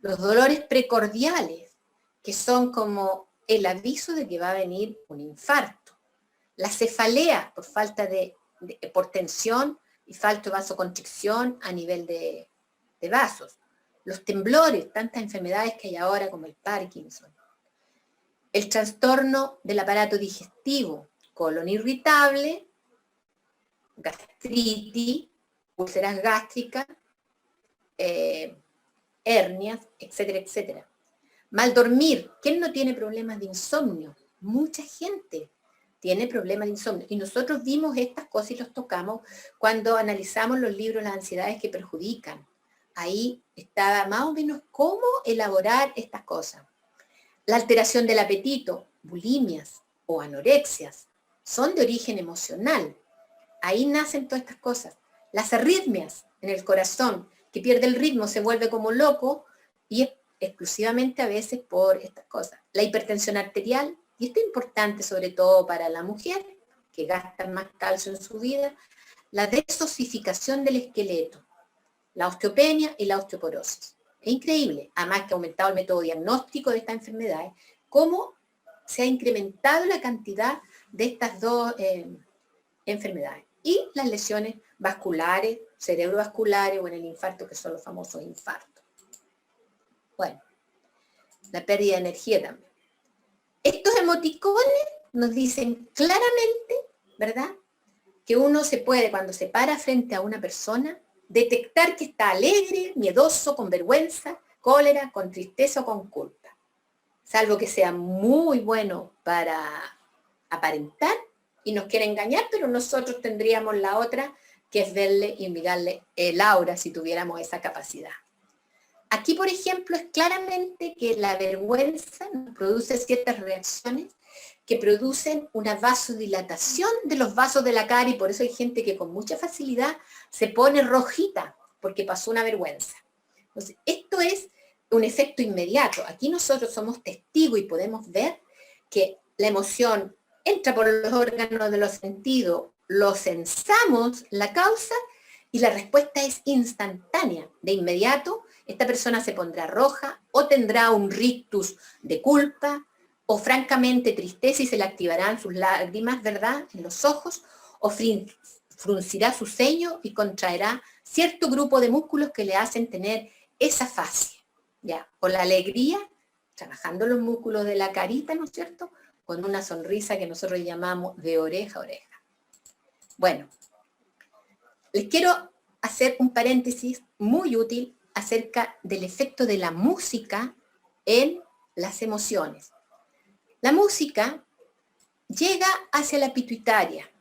Los dolores precordiales, que son como el aviso de que va a venir un infarto. La cefalea, por falta por tensión y falta de vasoconstricción a nivel de vasos. Los temblores, tantas enfermedades que hay ahora como el Parkinson. El trastorno del aparato digestivo, colon irritable, gastritis, úlceras gástricas, hernias, etcétera, etcétera. Mal dormir. ¿Quién no tiene problemas de insomnio? Mucha gente tiene problemas de insomnio. Y nosotros vimos estas cosas y los tocamos cuando analizamos los libros, las ansiedades que perjudican. Ahí estaba más o menos cómo elaborar estas cosas. La alteración del apetito, bulimias o anorexias, son de origen emocional. Ahí nacen todas estas cosas. Las arritmias en el corazón, que pierde el ritmo, se vuelve como loco, y es exclusivamente a veces por estas cosas. La hipertensión arterial, y esto es importante sobre todo para la mujer, que gasta más calcio en su vida, la desosificación del esqueleto, la osteopenia y la osteoporosis. Es increíble, además que ha aumentado el método diagnóstico de estas enfermedades, cómo se ha incrementado la cantidad de estas dos enfermedades. Y las lesiones vasculares, cerebrovasculares o en el infarto, que son los famosos infartos. Bueno, la pérdida de energía también. Estos emoticones nos dicen claramente, ¿verdad?, que uno se puede, cuando se para frente a una persona, detectar que está alegre, miedoso, con vergüenza, cólera, con tristeza o con culpa. Salvo que sea muy bueno para aparentar y nos quiere engañar, pero nosotros tendríamos la otra, que es verle y mirarle el aura si tuviéramos esa capacidad. Aquí, por ejemplo, es claramente que la vergüenza nos produce ciertas reacciones que producen una vasodilatación de los vasos de la cara, y por eso hay gente que con mucha facilidad se pone rojita porque pasó una vergüenza. Entonces, esto es un efecto inmediato. Aquí nosotros somos testigos y podemos ver que la emoción entra por los órganos de los sentidos, lo sensamos, la causa, y la respuesta es instantánea. De inmediato, esta persona se pondrá roja o tendrá un rictus de culpa, o francamente tristeza y se le activarán sus lágrimas, ¿verdad?, en los ojos, o fruncirá su ceño y contraerá cierto grupo de músculos que le hacen tener esa fascia, ¿ya? O la alegría, trabajando los músculos de la carita, ¿no es cierto?, con una sonrisa que nosotros llamamos de oreja a oreja. Bueno, les quiero hacer un paréntesis muy útil acerca del efecto de la música en las emociones. La música llega hacia la pituitaria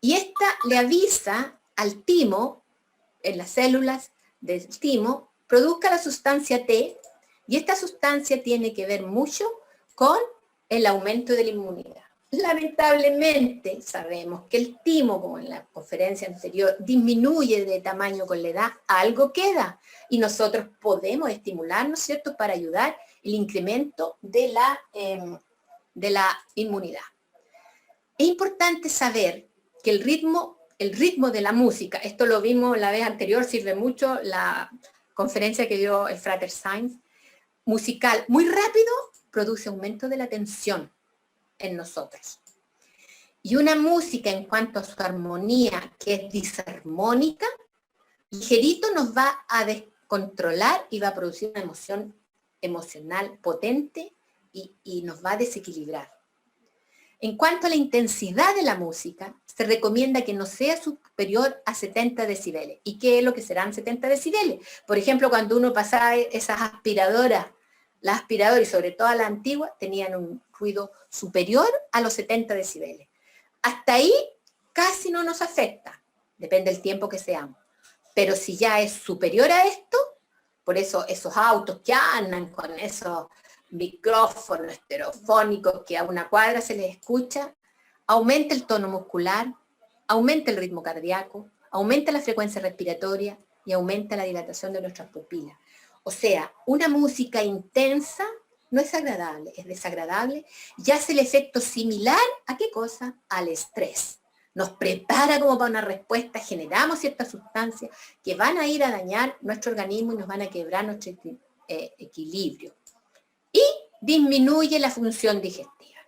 y esta le avisa al timo, en las células del timo, produzca la sustancia T, y esta sustancia tiene que ver mucho con el aumento de la inmunidad. Lamentablemente sabemos que el timo, como en la conferencia anterior, disminuye de tamaño con la edad, algo queda y nosotros podemos estimular, ¿no es cierto?, para ayudar el incremento de la inmunidad. Es importante saber que el ritmo de la música, esto lo vimos la vez anterior, sirve mucho la conferencia que dio el Frater Sainz, musical muy rápido produce aumento de la tensión en nosotros. Y una música en cuanto a su armonía, que es disarmónica, ligerito nos va a descontrolar y va a producir una emoción emocional potente y nos va a desequilibrar. En cuanto a la intensidad de la música, se recomienda que no sea superior a 70 decibeles. ¿Y qué es lo que serán 70 decibeles? Por ejemplo, cuando uno pasaba esas aspiradoras, las aspiradoras y sobre todo la antigua, tenían un ruido superior a los 70 decibeles. Hasta ahí casi no nos afecta, depende del tiempo que seamos. Pero si ya es superior a esto, por eso esos autos que andan con esos micrófonos estereofónicos que a una cuadra se les escucha, aumenta el tono muscular, aumenta el ritmo cardíaco, aumenta la frecuencia respiratoria y aumenta la dilatación de nuestras pupilas. O sea, una música intensa no es agradable, es desagradable y hace el efecto similar ¿a qué cosa? Al estrés. Nos prepara como para una respuesta, generamos ciertas sustancias que van a ir a dañar nuestro organismo y nos van a quebrar nuestro equilibrio. Y disminuye la función digestiva.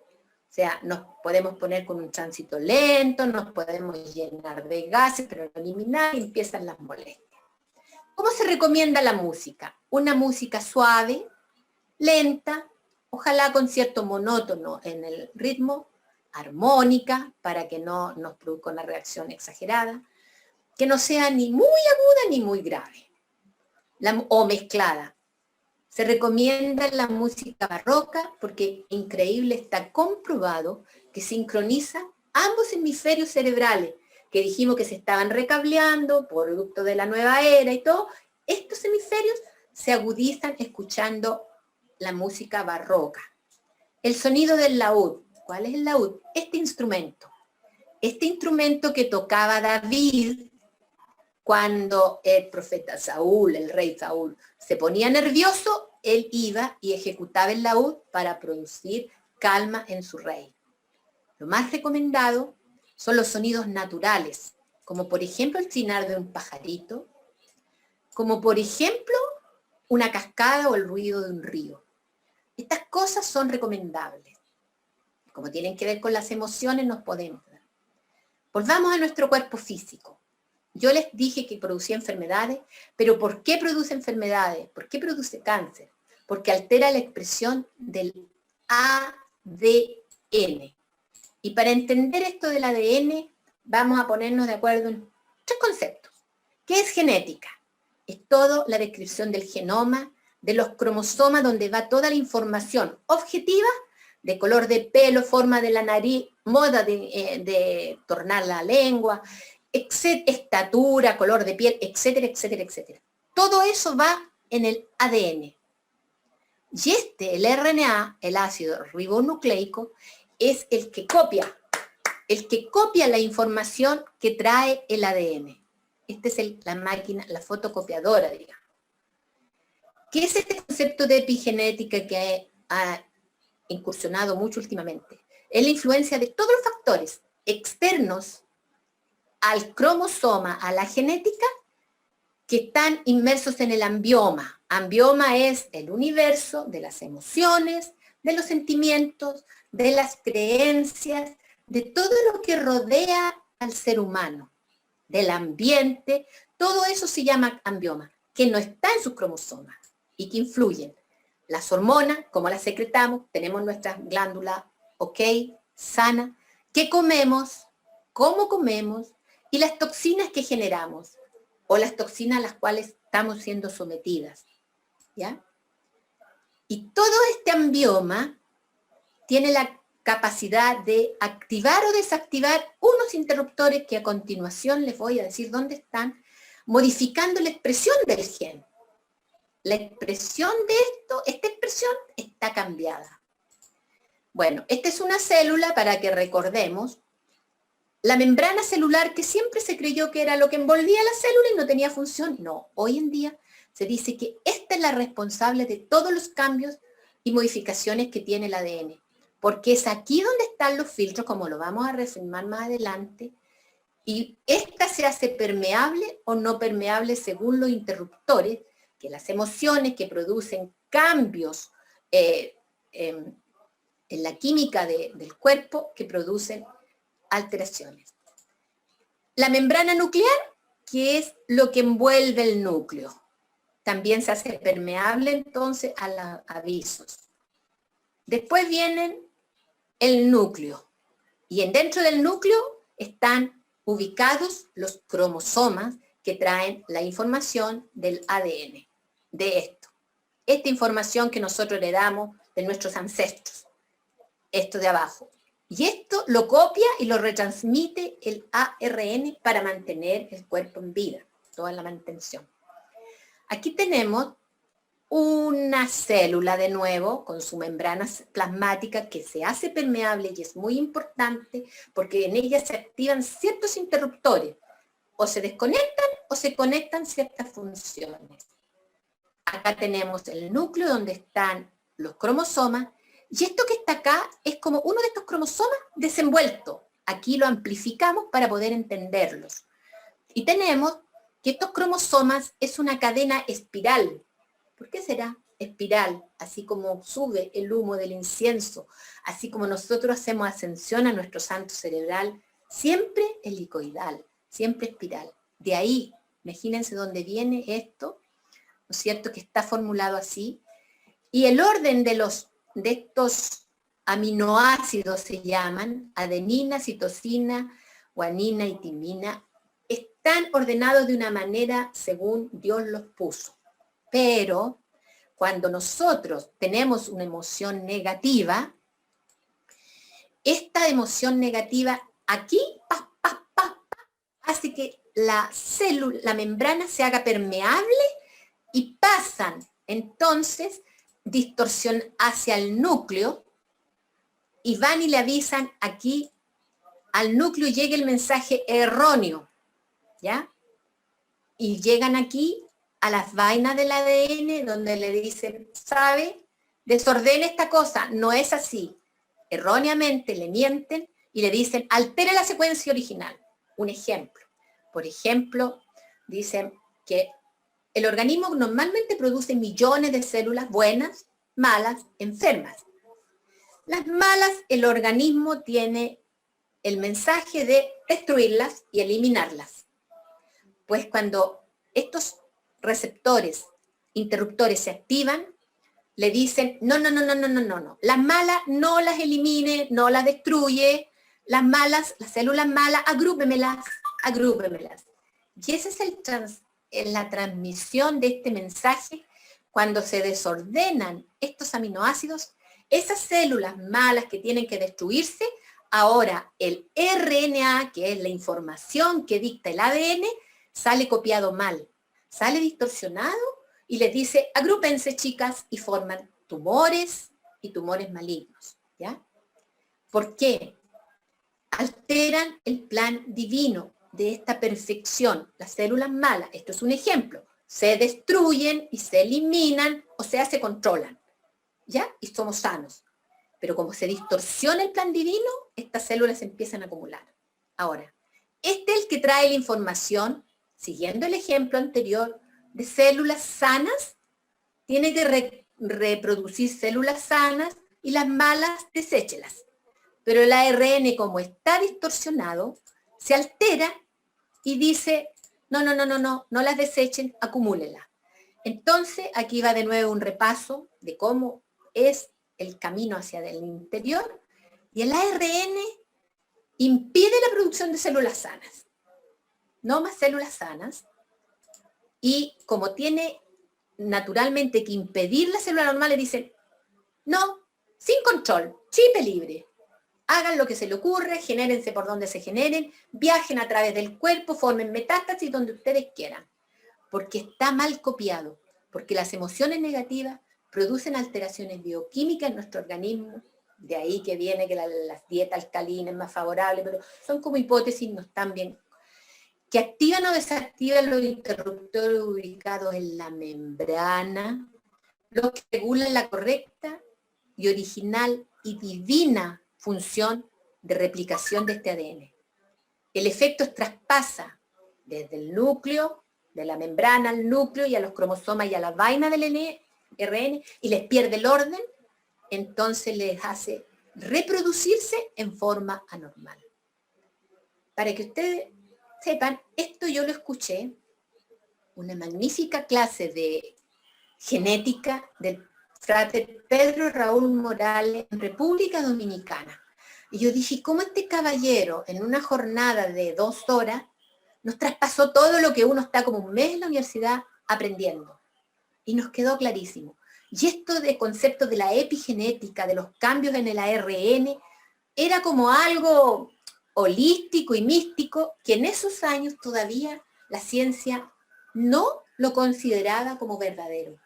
O sea, nos podemos poner con un tránsito lento, nos podemos llenar de gases, pero no eliminar y empiezan las molestias. ¿Cómo se recomienda la música? Una música suave, lenta, ojalá con cierto monótono en el ritmo, armónica, para que no nos produzca una reacción exagerada, que no sea ni muy aguda ni muy grave, o mezclada. Se recomienda la música barroca porque increíble, está comprobado que sincroniza ambos hemisferios cerebrales, que dijimos que se estaban recableando, producto de la nueva era y todo. Estos hemisferios se agudizan escuchando la música barroca. El sonido del laúd. ¿Cuál es el laúd? Este instrumento que tocaba David cuando el profeta Saúl, el rey Saúl, se ponía nervioso, él iba y ejecutaba el laúd para producir calma en su rey. Lo más recomendado son los sonidos naturales, como por ejemplo el trinar de un pajarito, como por ejemplo una cascada o el ruido de un río. Estas cosas son recomendables. Como tienen que ver con las emociones, nos podemos dar. Volvamos a nuestro cuerpo físico. Yo les dije que producía enfermedades, pero ¿por qué produce enfermedades? ¿Por qué produce cáncer? Porque altera la expresión del ADN. Y para entender esto del ADN, vamos a ponernos de acuerdo en 3 conceptos. ¿Qué es genética? Es toda la descripción del genoma, de los cromosomas, donde va toda la información objetiva de color de pelo, forma de la nariz, moda de tornar la lengua, estatura, color de piel, etcétera, etcétera, etcétera. Todo eso va en el ADN. Y el RNA, el ácido ribonucleico, es el que copia la información que trae el ADN. Esta es la máquina, la fotocopiadora, digamos. ¿Qué es este concepto de epigenética que ha incursionado mucho últimamente? Es la influencia de todos los factores externos al cromosoma, a la genética, que están inmersos en el ambioma. Ambioma es el universo de las emociones, de los sentimientos, de las creencias, de todo lo que rodea al ser humano, del ambiente. Todo eso se llama ambioma, que no está en sus cromosomas y que influyen. Las hormonas, como las secretamos, tenemos nuestras glándulas, sana. ¿Qué comemos? ¿Cómo comemos? Y las toxinas que generamos, o las toxinas a las cuales estamos siendo sometidas, ¿ya? Y todo este ambioma tiene la capacidad de activar o desactivar unos interruptores que a continuación les voy a decir dónde están, modificando la expresión del gen. La expresión de esta expresión está cambiada. Bueno, esta es una célula para que recordemos. La membrana celular que siempre se creyó que era lo que envolvía la célula y no tenía función. No, hoy en día se dice que esta es la responsable de todos los cambios y modificaciones que tiene el ADN. Porque es aquí donde están los filtros, como lo vamos a reafirmar más adelante, y esta se hace permeable o no permeable según los interruptores, que las emociones que producen cambios en la química del cuerpo que producen alteraciones. La membrana nuclear, que es lo que envuelve el núcleo, también se hace permeable entonces a los avisos. Después viene el núcleo, y dentro del núcleo están ubicados los cromosomas que traen la información del ADN, de esto. Esta información que nosotros heredamos de nuestros ancestros, esto de abajo. Y esto lo copia y lo retransmite el ARN para mantener el cuerpo en vida, toda la mantención. Aquí tenemos una célula de nuevo con su membrana plasmática que se hace permeable y es muy importante porque en ella se activan ciertos interruptores. O se desconectan o se conectan ciertas funciones. Acá tenemos el núcleo donde están los cromosomas. Y esto que está acá es como uno de estos cromosomas desenvuelto. Aquí lo amplificamos para poder entenderlos. Y tenemos que estos cromosomas es una cadena espiral. ¿Por qué será espiral? Así como sube el humo del incienso, así como nosotros hacemos ascensión a nuestro santo cerebral, siempre helicoidal, siempre espiral. De ahí, imagínense dónde viene esto, ¿no es cierto? Que está formulado así. Y el orden de estos aminoácidos se llaman adenina, citosina, guanina y timina, están ordenados de una manera según Dios los puso. Pero cuando nosotros tenemos una emoción negativa, esta emoción negativa aquí hace que la célula, la membrana se haga permeable y pasan entonces distorsión hacia el núcleo y van y le avisan aquí al núcleo y llega el mensaje erróneo, ¿ya? Y llegan aquí a las vainas del ADN donde le dicen, ¿sabe? Desordena esta cosa, no es así. Erróneamente le mienten y le dicen, altere la secuencia original. Un ejemplo. Por ejemplo, dicen que el organismo normalmente produce millones de células buenas, malas, enfermas. Las malas, el organismo tiene el mensaje de destruirlas y eliminarlas. Pues cuando estos receptores, interruptores se activan, le dicen, no. Las malas no las elimine, no las destruye. Las malas, las células malas, agrúpemelas. Y esa es la transmisión de este mensaje. Cuando se desordenan estos aminoácidos, esas células malas que tienen que destruirse, ahora el RNA, que es la información que dicta el ADN, sale copiado mal, sale distorsionado y les dice, agrúpense chicas, y forman tumores y tumores malignos, ¿ya? ¿Por qué? Alteran el plan divino de esta perfección. Las células malas, esto es un ejemplo, se destruyen y se eliminan, o sea, se controlan, ¿ya? Y somos sanos. Pero como se distorsiona el plan divino, estas células se empiezan a acumular. Ahora, este es el que trae la información, siguiendo el ejemplo anterior, de células sanas, tiene que reproducir células sanas y las malas, deséchelas. Pero el ARN, como está distorsionado, se altera y dice, no las desechen, acumúlenlas. Entonces, aquí va de nuevo un repaso de cómo es el camino hacia el interior, y el ARN impide la producción de células sanas. No más células sanas, y como tiene naturalmente que impedir la célula normal, le dicen, no, sin control, chipe libre. Hagan lo que se le ocurre, genérense por donde se generen, viajen a través del cuerpo, formen metástasis donde ustedes quieran. Porque está mal copiado, porque las emociones negativas producen alteraciones bioquímicas en nuestro organismo De ahí que viene que la dieta alcalina es más favorable, pero son como hipótesis, no están bien. Que activan o desactivan los interruptores ubicados en la membrana, los que regulan la correcta y original y divina función de replicación de este ADN. El efecto traspasa desde el núcleo, de la membrana al núcleo y a los cromosomas y a la vaina del RN y les pierde el orden, entonces les hace reproducirse en forma anormal. Para que ustedes sepan, esto yo lo escuché, una magnífica clase de genética del frater Pedro Raúl Morales en República Dominicana. Y yo dije, ¿cómo este caballero en una jornada de 2 horas nos traspasó todo lo que uno está como un mes en la universidad aprendiendo? Y nos quedó clarísimo. Y esto de concepto de la epigenética, de los cambios en el ARN, era como algo holístico y místico que en esos años todavía la ciencia no lo consideraba como verdadero.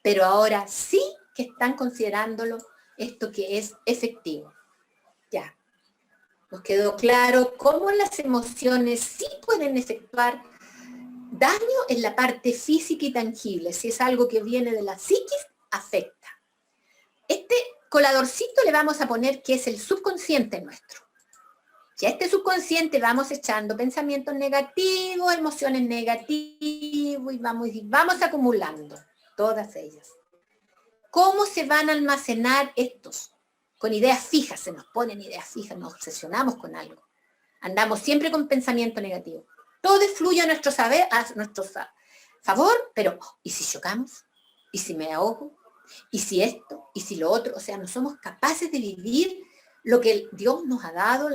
Pero ahora sí que están considerándolo esto que es efectivo. Ya, nos quedó claro cómo las emociones sí pueden efectuar daño en la parte física y tangible. Si es algo que viene de la psiquis, afecta. Este coladorcito le vamos a poner que es el subconsciente nuestro. Y a este subconsciente vamos echando pensamientos negativos, emociones negativas, y vamos acumulando todas ellas. ¿Cómo se van a almacenar estos? Con ideas fijas, se nos ponen ideas fijas, nos obsesionamos con algo. Andamos siempre con pensamiento negativo. Todo fluye a nuestro favor, pero ¿y si chocamos? ¿Y si me ahogo? ¿Y si esto? ¿Y si lo otro? O sea, no somos capaces de vivir lo que Dios nos ha dado,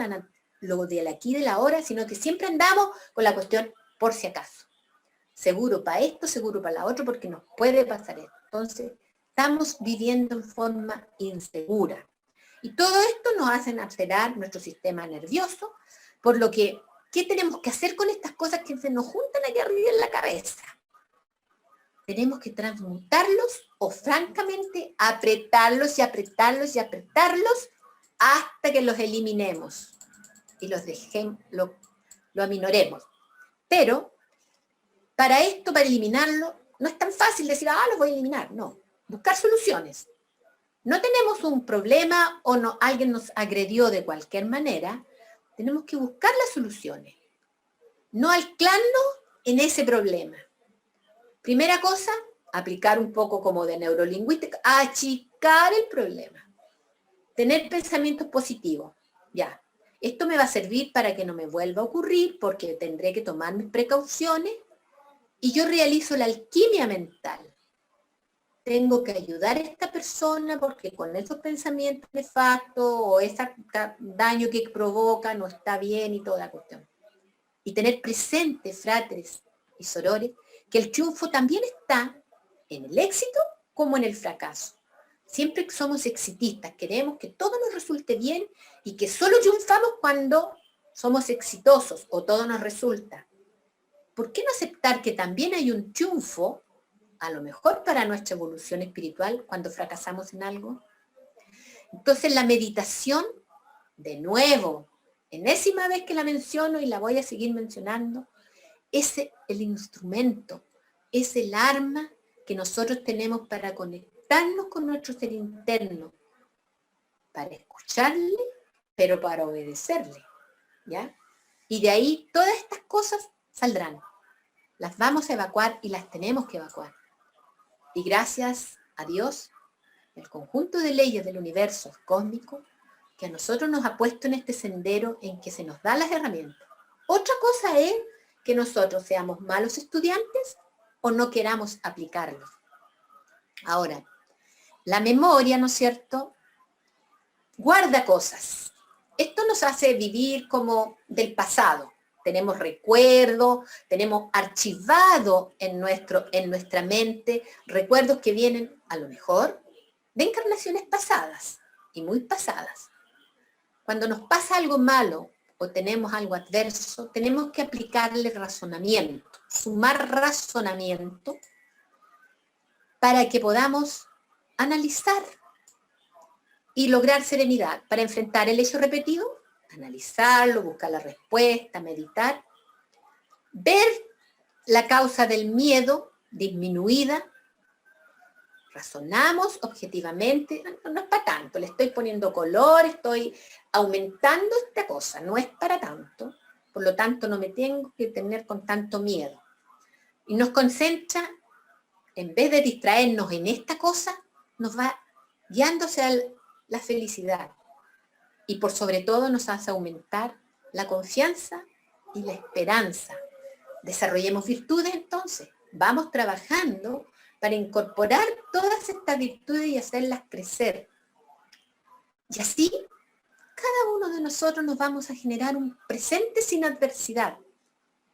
lo del aquí y de la ahora, sino que siempre andamos con la cuestión por si acaso. Seguro para esto, seguro para la otra, porque nos puede pasar esto. Entonces, estamos viviendo en forma insegura. Y todo esto nos hace alterar nuestro sistema nervioso, por lo que, ¿qué tenemos que hacer con estas cosas que se nos juntan aquí arriba en la cabeza? Tenemos que transmutarlos o francamente apretarlos y apretarlos y apretarlos hasta que los eliminemos y los dejemos, lo aminoremos. Pero para esto, para eliminarlo, no es tan fácil decir, los voy a eliminar. No, buscar soluciones. No tenemos un problema o no, alguien nos agredió de cualquier manera, tenemos que buscar las soluciones. No anclarnos en ese problema. Primera cosa, aplicar un poco como de neurolingüística, achicar el problema. Tener pensamientos positivos. Ya, esto me va a servir para que no me vuelva a ocurrir porque tendré que tomar mis precauciones y yo realizo la alquimia mental. Tengo que ayudar a esta persona porque con esos pensamientos nefastos o ese daño que provoca no está bien y toda la cuestión. Y tener presente, fratres y sorores, que el triunfo también está en el éxito como en el fracaso. Siempre somos exitistas, queremos que todo nos resulte bien y que solo triunfamos cuando somos exitosos o todo nos resulta. ¿Por qué no aceptar que también hay un triunfo, a lo mejor para nuestra evolución espiritual, cuando fracasamos en algo? Entonces la meditación, de nuevo, enésima vez que la menciono y la voy a seguir mencionando, es el instrumento, es el arma que nosotros tenemos para conectarnos con nuestro ser interno, para escucharle, pero para obedecerle, ¿ya? Y de ahí todas estas cosas saldrán. Las vamos a evacuar y las tenemos que evacuar. Y gracias a Dios, el conjunto de leyes del universo cósmico, que a nosotros nos ha puesto en este sendero en que se nos dan las herramientas. Otra cosa es que nosotros seamos malos estudiantes o no queramos aplicarlos. Ahora, la memoria, ¿no es cierto?, guarda cosas. Esto nos hace vivir como del pasado. Tenemos recuerdos, tenemos archivado en nuestra mente recuerdos que vienen a lo mejor de encarnaciones pasadas y muy pasadas. Cuando nos pasa algo malo o tenemos algo adverso, tenemos que aplicarle razonamiento, sumar razonamiento para que podamos analizar y lograr serenidad para enfrentar el hecho repetido, analizarlo, buscar la respuesta, meditar, ver la causa del miedo disminuida, razonamos objetivamente, no es para tanto, le estoy poniendo color, estoy aumentando esta cosa, no es para tanto, por lo tanto no me tengo que tener con tanto miedo. Y nos concentra, en vez de distraernos en esta cosa, nos va guiándose a la felicidad. Y por sobre todo nos hace aumentar la confianza y la esperanza. Desarrollemos virtudes entonces, vamos trabajando para incorporar todas estas virtudes y hacerlas crecer. Y así, cada uno de nosotros nos vamos a generar un presente sin adversidad.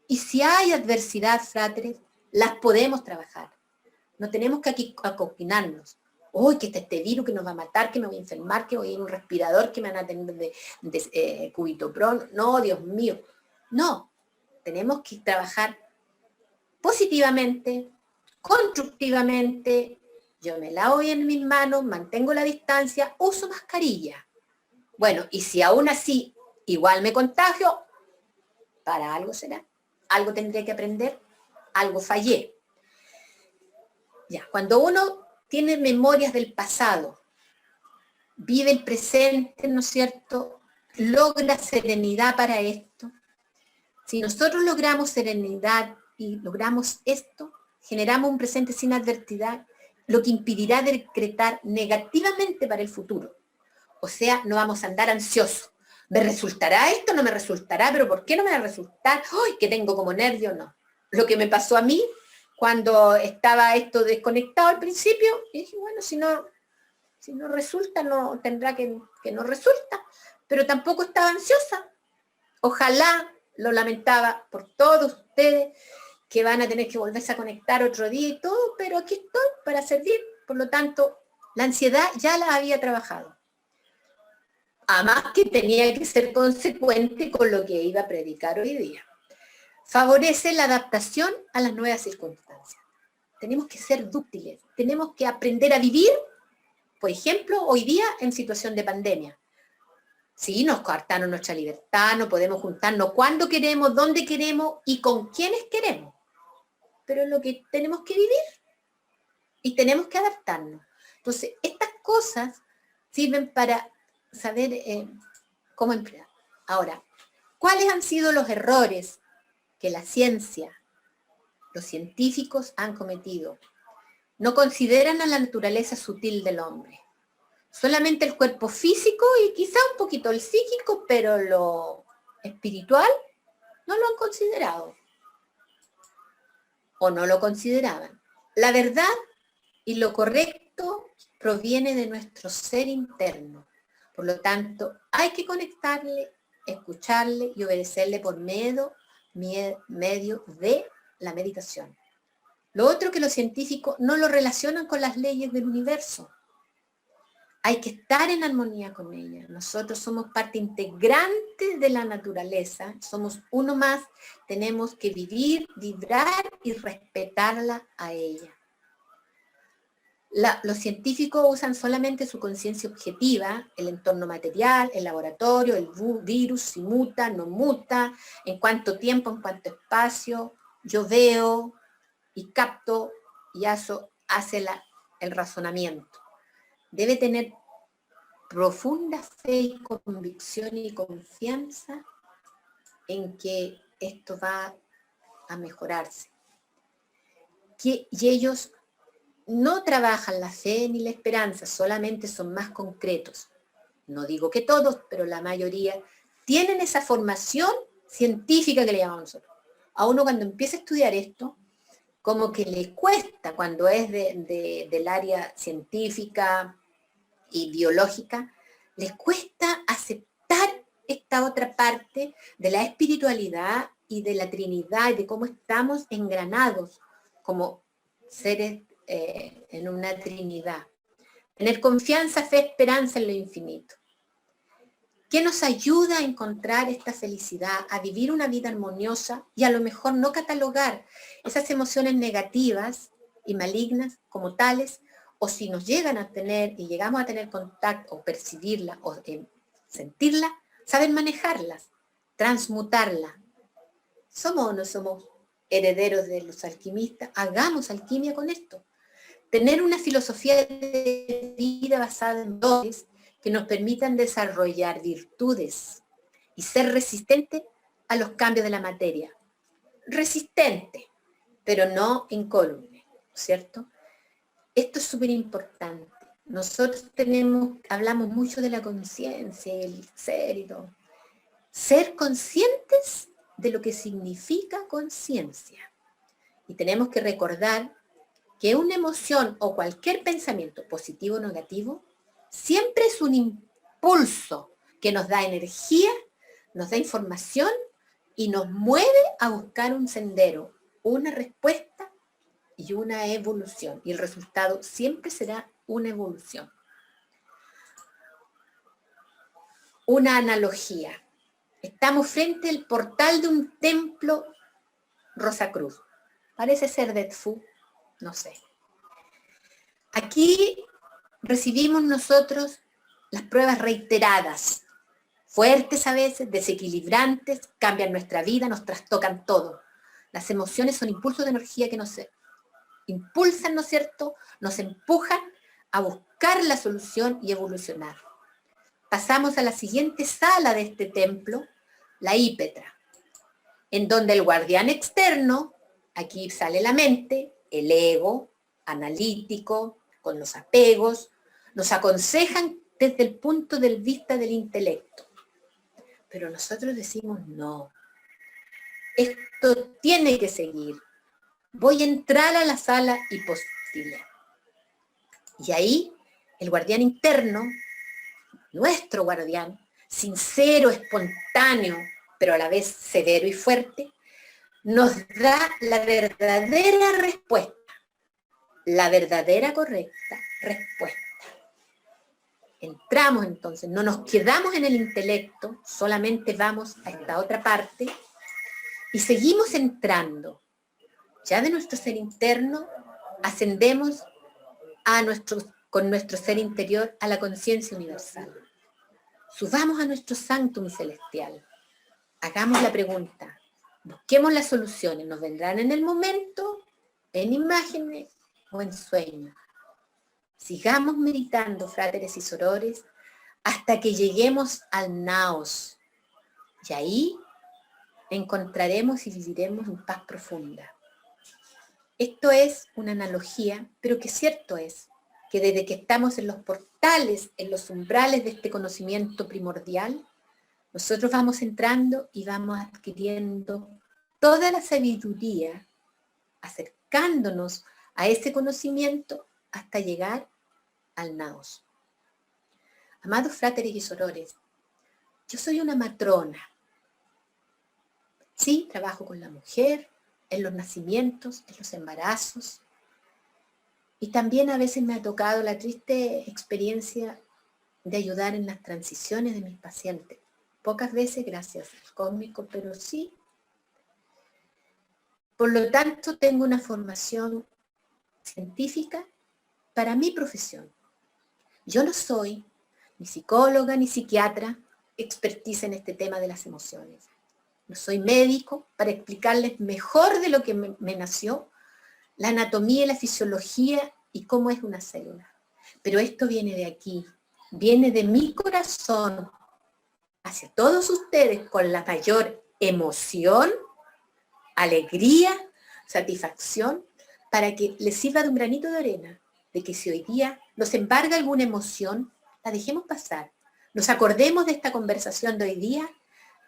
Y si hay adversidad, fratres, las podemos trabajar. No tenemos que acoquinarnos. ¡Uy, que este virus que nos va a matar, que me voy a enfermar, que voy a ir a un respirador, que me van a tener de cubitopron! No, Dios mío. No, tenemos que trabajar positivamente, constructivamente. Yo me lavo bien mis manos, mantengo la distancia, uso mascarilla. Bueno, y si aún así igual me contagio, para algo será. Algo tendré que aprender, algo fallé. Ya, cuando uno tiene memorias del pasado, vive el presente, ¿no es cierto? Logra serenidad para esto. Si nosotros logramos serenidad y logramos esto, generamos un presente sin adversidad, lo que impedirá decretar negativamente para el futuro. O sea, no vamos a andar ansiosos. ¿Me resultará esto? ¿No me resultará? ¿Pero por qué no me va a resultar? ¡Ay, que tengo como nervio! No. Lo que me pasó a mí cuando estaba esto desconectado al principio, y dije, bueno, si no resulta, no tendrá que no resulta. Pero tampoco estaba ansiosa. Ojalá, lo lamentaba por todos ustedes, que van a tener que volverse a conectar otro día y todo, pero aquí estoy para servir. Por lo tanto, la ansiedad ya la había trabajado. Además que tenía que ser consecuente con lo que iba a predicar hoy día. Favorece la adaptación a las nuevas circunstancias. Tenemos que ser dúctiles, tenemos que aprender a vivir, por ejemplo, hoy día en situación de pandemia. Sí, nos coartaron nuestra libertad, no podemos juntarnos cuando queremos, dónde queremos y con quiénes queremos. Pero es lo que tenemos que vivir y tenemos que adaptarnos. Entonces, estas cosas sirven para saber cómo emplear. Ahora, ¿cuáles han sido los errores que la ciencia, los científicos han cometido? No consideran a la naturaleza sutil del hombre. Solamente el cuerpo físico y quizá un poquito el psíquico, pero lo espiritual no lo han considerado. O no lo consideraban. La verdad y lo correcto proviene de nuestro ser interno. Por lo tanto, hay que conectarle, escucharle y obedecerle por medio de la meditación. Lo otro que los científicos no lo relacionan con las leyes del universo. Hay que estar en armonía con ella. Nosotros somos parte integrante de la naturaleza, somos uno más, tenemos que vivir, vibrar y respetarla a ella. Los científicos usan solamente su conciencia objetiva, el entorno material, el laboratorio, el virus, si muta, no muta, en cuánto tiempo, en cuánto espacio, yo veo y capto y eso hace el razonamiento. Debe tener profunda fe y convicción y confianza en que esto va a mejorarse. Y ellos no trabajan la fe ni la esperanza, solamente son más concretos. No digo que todos, pero la mayoría tienen esa formación científica que le llamamos nosotros. A uno cuando empieza a estudiar esto, como que le cuesta cuando es del área científica y biológica, les cuesta aceptar esta otra parte de la espiritualidad y de la Trinidad y de cómo estamos engranados como seres en una Trinidad. Tener confianza, fe, esperanza en lo infinito. ¿Qué nos ayuda a encontrar esta felicidad, a vivir una vida armoniosa y a lo mejor no catalogar esas emociones negativas y malignas como tales o si nos llegan a tener y llegamos a tener contacto o percibirla o sentirla, saben manejarlas, transmutarla. ¿Somos o no somos herederos de los alquimistas? Hagamos alquimia con esto. Tener una filosofía de vida basada en valores que nos permitan desarrollar virtudes y ser resistente a los cambios de la materia. Resistente, pero no incólume, ¿cierto? Esto es súper importante. Nosotros hablamos mucho de la conciencia, el ser y todo. Ser conscientes de lo que significa conciencia. Y tenemos que recordar que una emoción o cualquier pensamiento, positivo o negativo, siempre es un impulso que nos da energía, nos da información y nos mueve a buscar un sendero, una respuesta y una evolución. Y el resultado siempre será una evolución. Una analogía. Estamos frente al portal de un templo Rosacruz. Parece ser de Tfú, no sé. Aquí recibimos nosotros las pruebas reiteradas, fuertes a veces, desequilibrantes, cambian nuestra vida, nos trastocan todo. Las emociones son impulsos de energía que nos impulsan, ¿no es cierto?, nos empujan a buscar la solución y evolucionar. Pasamos a la siguiente sala de este templo, la hípetra, en donde el guardián externo, aquí sale la mente, el ego, analítico, con los apegos, nos aconsejan desde el punto de vista del intelecto. Pero nosotros decimos no, esto tiene que seguir. Voy a entrar a la sala hipóstile. Y ahí el guardián interno, nuestro guardián, sincero, espontáneo, pero a la vez severo y fuerte, nos da la verdadera respuesta, la verdadera correcta respuesta. Entramos entonces, no nos quedamos en el intelecto, solamente vamos a esta otra parte y seguimos entrando. Ya de nuestro ser interno ascendemos con nuestro ser interior a la conciencia universal. Subamos a nuestro sanctum celestial. Hagamos la pregunta. Busquemos las soluciones. Nos vendrán en el momento, en imágenes o en sueños. Sigamos meditando, fráteres y sorores, hasta que lleguemos al naos. Y ahí encontraremos y viviremos en paz profunda. Esto es una analogía, pero que cierto es que desde que estamos en los portales, en los umbrales de este conocimiento primordial, nosotros vamos entrando y vamos adquiriendo toda la sabiduría, acercándonos a ese conocimiento hasta llegar al naos. Amados fráteres y sorores, yo soy una matrona. Sí, trabajo con la mujer, en los nacimientos, en los embarazos. Y también a veces me ha tocado la triste experiencia de ayudar en las transiciones de mis pacientes. Pocas veces gracias al cósmico, pero sí. Por lo tanto, tengo una formación científica para mi profesión. Yo no soy ni psicóloga ni psiquiatra, expertise en este tema de las emociones. No soy médico para explicarles mejor de lo que me nació la anatomía y la fisiología y cómo es una célula. Pero esto viene de aquí, viene de mi corazón hacia todos ustedes con la mayor emoción, alegría, satisfacción, para que les sirva de un granito de arena, de que si hoy día nos embarga alguna emoción, la dejemos pasar, nos acordemos de esta conversación de hoy día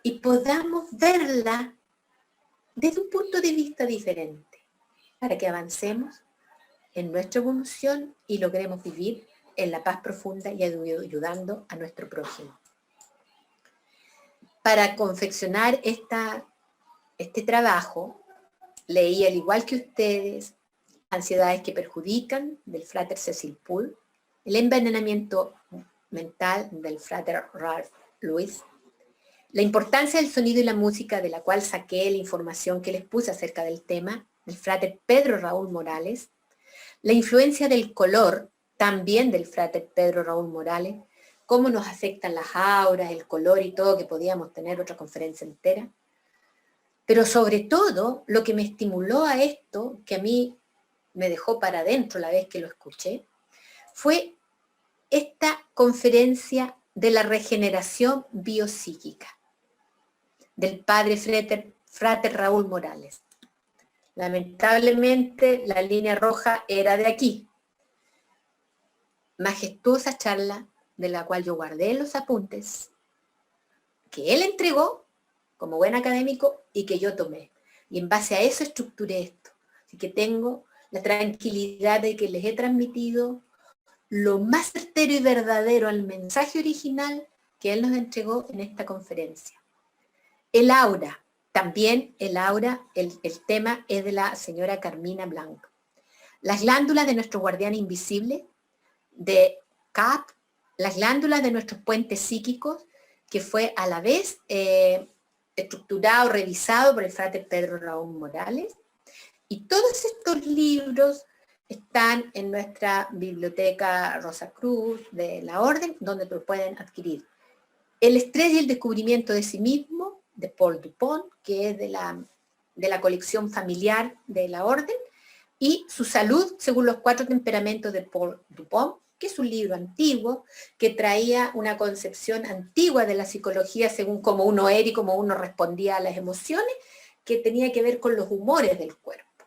y podamos verla desde un punto de vista diferente, para que avancemos en nuestra evolución y logremos vivir en la paz profunda y ayudando a nuestro prójimo. Para confeccionar este trabajo, leí, al igual que ustedes, Ansiedades que perjudican, del Frater Cecil Poole, El envenenamiento mental, del Frater Ralph Lewis, La importancia del sonido y la música, de la cual saqué la información que les puse acerca del tema, del Frater Pedro Raúl Morales, La influencia del color, también del frater Pedro Raúl Morales, cómo nos afectan las auras, el color y todo, que podíamos tener otra conferencia entera. Pero sobre todo, lo que me estimuló a esto, que a mí me dejó para adentro la vez que lo escuché, fue esta conferencia de la regeneración biopsíquica del padre frater Raúl Morales. Lamentablemente, la línea roja era de aquí. Majestuosa charla, de la cual yo guardé los apuntes, que él entregó como buen académico y que yo tomé. Y en base a eso estructuré esto. Así que tengo la tranquilidad de que les he transmitido lo más certero y verdadero al mensaje original que él nos entregó en esta conferencia. El aura, también el aura, el tema es de la señora Carmina Blanco. Las glándulas de nuestro guardián invisible, de CAP, las glándulas de nuestros puentes psíquicos, que fue a la vez estructurado, revisado por el frater Pedro Raúl Morales, y todos estos libros están en nuestra biblioteca Rosa Cruz de la Orden, donde lo pueden adquirir. El estrés y el descubrimiento de sí mismo, de Paul Dupont, que es de la colección familiar de la Orden, y Su salud según los 4 temperamentos de Paul Dupont, que es un libro antiguo, que traía una concepción antigua de la psicología según cómo uno era y cómo uno respondía a las emociones, que tenía que ver con los humores del cuerpo.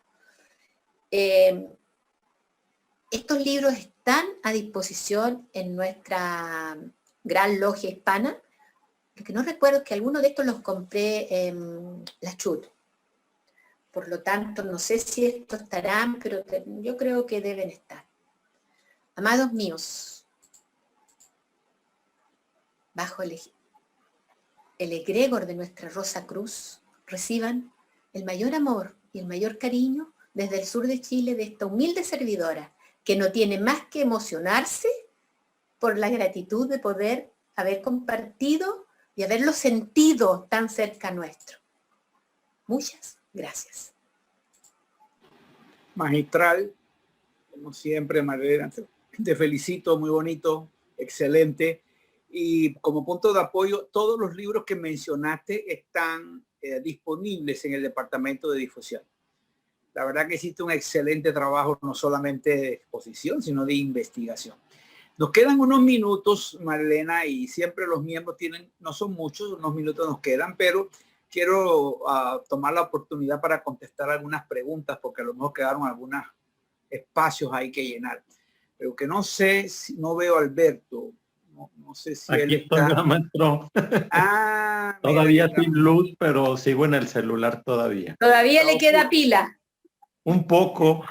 Estos libros están a disposición en nuestra gran logia hispana, porque no recuerdo que algunos de estos los compré en la Chut. Por lo tanto, no sé si estos estarán, pero yo creo que deben estar. Amados míos, bajo el egregor de nuestra Rosa Cruz, reciban el mayor amor y el mayor cariño desde el sur de Chile de esta humilde servidora, que no tiene más que emocionarse por la gratitud de poder haber compartido y haberlo sentido tan cerca nuestro. Muchas gracias. Magistral, como siempre, Marlena, te felicito, muy bonito, excelente. Y como punto de apoyo, todos los libros que mencionaste están disponibles en el departamento de difusión. La verdad que hiciste un excelente trabajo, no solamente de exposición, sino de investigación. Nos quedan unos minutos, Marlena, y siempre los miembros tienen, no son muchos, unos minutos nos quedan, pero quiero tomar la oportunidad para contestar algunas preguntas, porque a lo mejor quedaron algunos espacios ahí que llenar. Pero que no sé, si no veo a Alberto. No sé si aquí él estoy, está. Maestro. Todavía sin luz, pero sigo en el celular todavía. Todavía le queda pila. Un poco.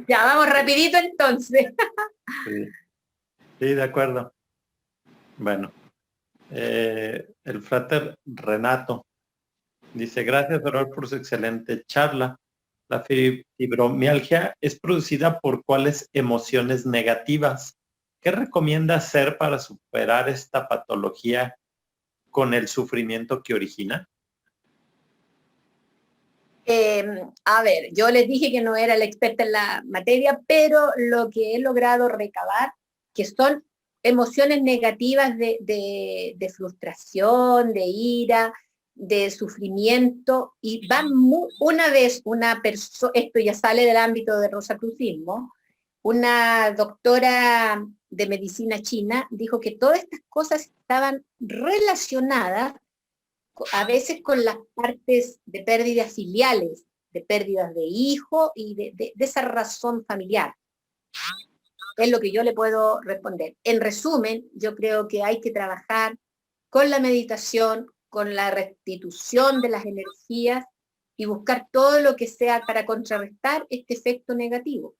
Ya, vamos rapidito entonces. Sí, de acuerdo. Bueno, el frater Renato dice, gracias, Dorol, por su excelente charla. La fibromialgia es producida por cuáles emociones negativas. ¿Qué recomienda hacer para superar esta patología con el sufrimiento que origina? A ver, yo les dije que no era la experta en la materia, pero lo que he logrado recabar, que son emociones negativas de frustración, de ira, de sufrimiento, y van una vez una persona, esto ya sale del ámbito de rosacrucismo, una doctora de medicina china dijo que todas estas cosas estaban relacionadas a veces con las partes de pérdidas filiales, de pérdidas de hijo y de esa razón familiar. Es lo que yo le puedo responder. En resumen, yo creo que hay que trabajar con la meditación, con la restitución de las energías y buscar todo lo que sea para contrarrestar este efecto negativo.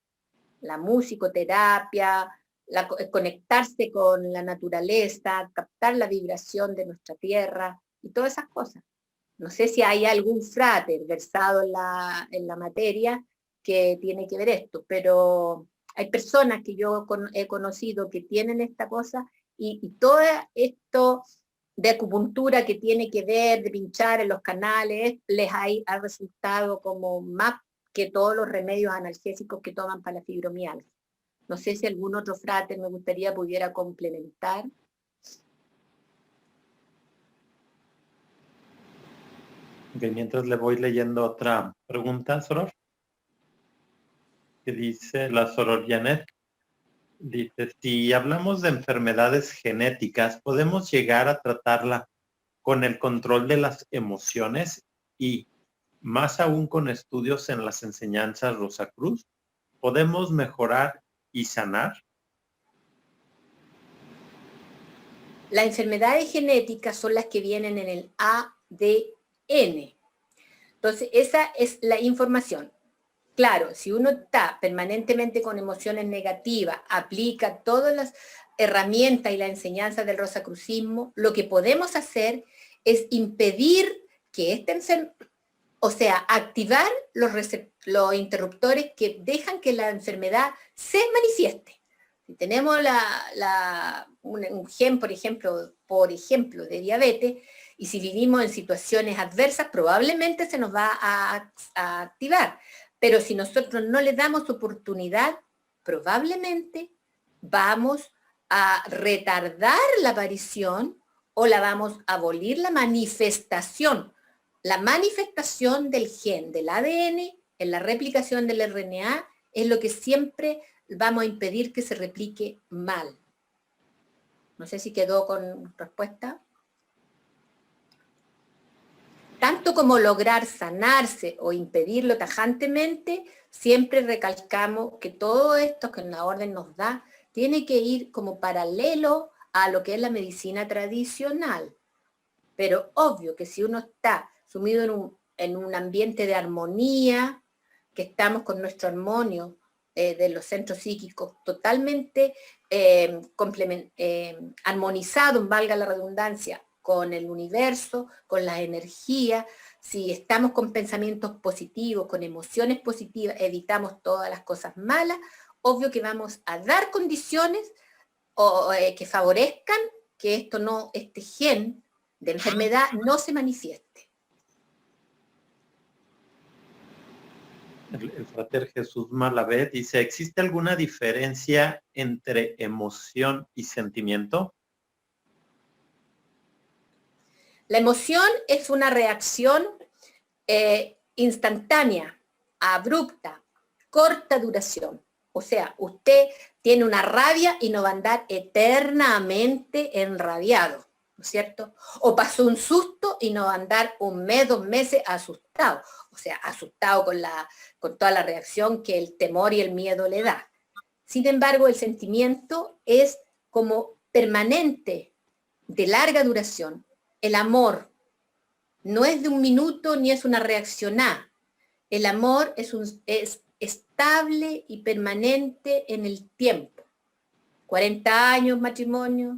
La musicoterapia, conectarse con la naturaleza, captar la vibración de nuestra tierra y todas esas cosas. No sé si hay algún frater versado en la materia que tiene que ver esto, pero hay personas que yo he conocido que tienen esta cosa y todo esto de acupuntura que tiene que ver, de pinchar en los canales, les ha resultado como más que todos los remedios analgésicos que toman para la fibromialgia. No sé si algún otro frater me gustaría pudiera complementar. Ok, mientras le voy leyendo otra pregunta, Soror, que dice la Soror Janet. Dice, si hablamos de enfermedades genéticas, ¿podemos llegar a tratarla con el control de las emociones y más aún con estudios en las enseñanzas Rosacruz? ¿Podemos mejorar y sanar? Las enfermedades genéticas son las que vienen en el ADN. Entonces, esa es la información. Claro, si uno está permanentemente con emociones negativas, aplica todas las herramientas y la enseñanza del rosacrucismo, lo que podemos hacer es impedir que activar los interruptores que dejan que la enfermedad se manifieste. Si tenemos un gen, por ejemplo, de diabetes, y si vivimos en situaciones adversas, probablemente se nos va a activar. Pero si nosotros no le damos oportunidad, probablemente vamos a retardar la aparición o la vamos a abolir la manifestación. La manifestación del gen, del ADN, en la replicación del RNA, es lo que siempre vamos a impedir que se replique mal. No sé si quedó con respuesta. Tanto como lograr sanarse o impedirlo tajantemente, siempre recalcamos que todo esto que la orden nos da tiene que ir como paralelo a lo que es la medicina tradicional. Pero obvio que si uno está sumido en un ambiente de armonía, que estamos con nuestro armonio de los centros psíquicos totalmente armonizados, valga la redundancia, con el universo, con la energía, si estamos con pensamientos positivos, con emociones positivas, evitamos todas las cosas malas, obvio que vamos a dar condiciones que favorezcan que este gen de enfermedad no se manifieste. El frater Jesús Malavé dice, ¿existe alguna diferencia entre emoción y sentimiento? La emoción es una reacción instantánea, abrupta, corta duración. O sea, usted tiene una rabia y no va a andar eternamente enrabiado, ¿no es cierto? O pasó un susto y no va a andar un mes, 2 meses asustado. O sea, asustado con toda la reacción que el temor y el miedo le da. Sin embargo, el sentimiento es como permanente, de larga duración. El amor no es de un minuto ni es una reaccionada. El amor es estable y permanente en el tiempo. 40 años matrimonio,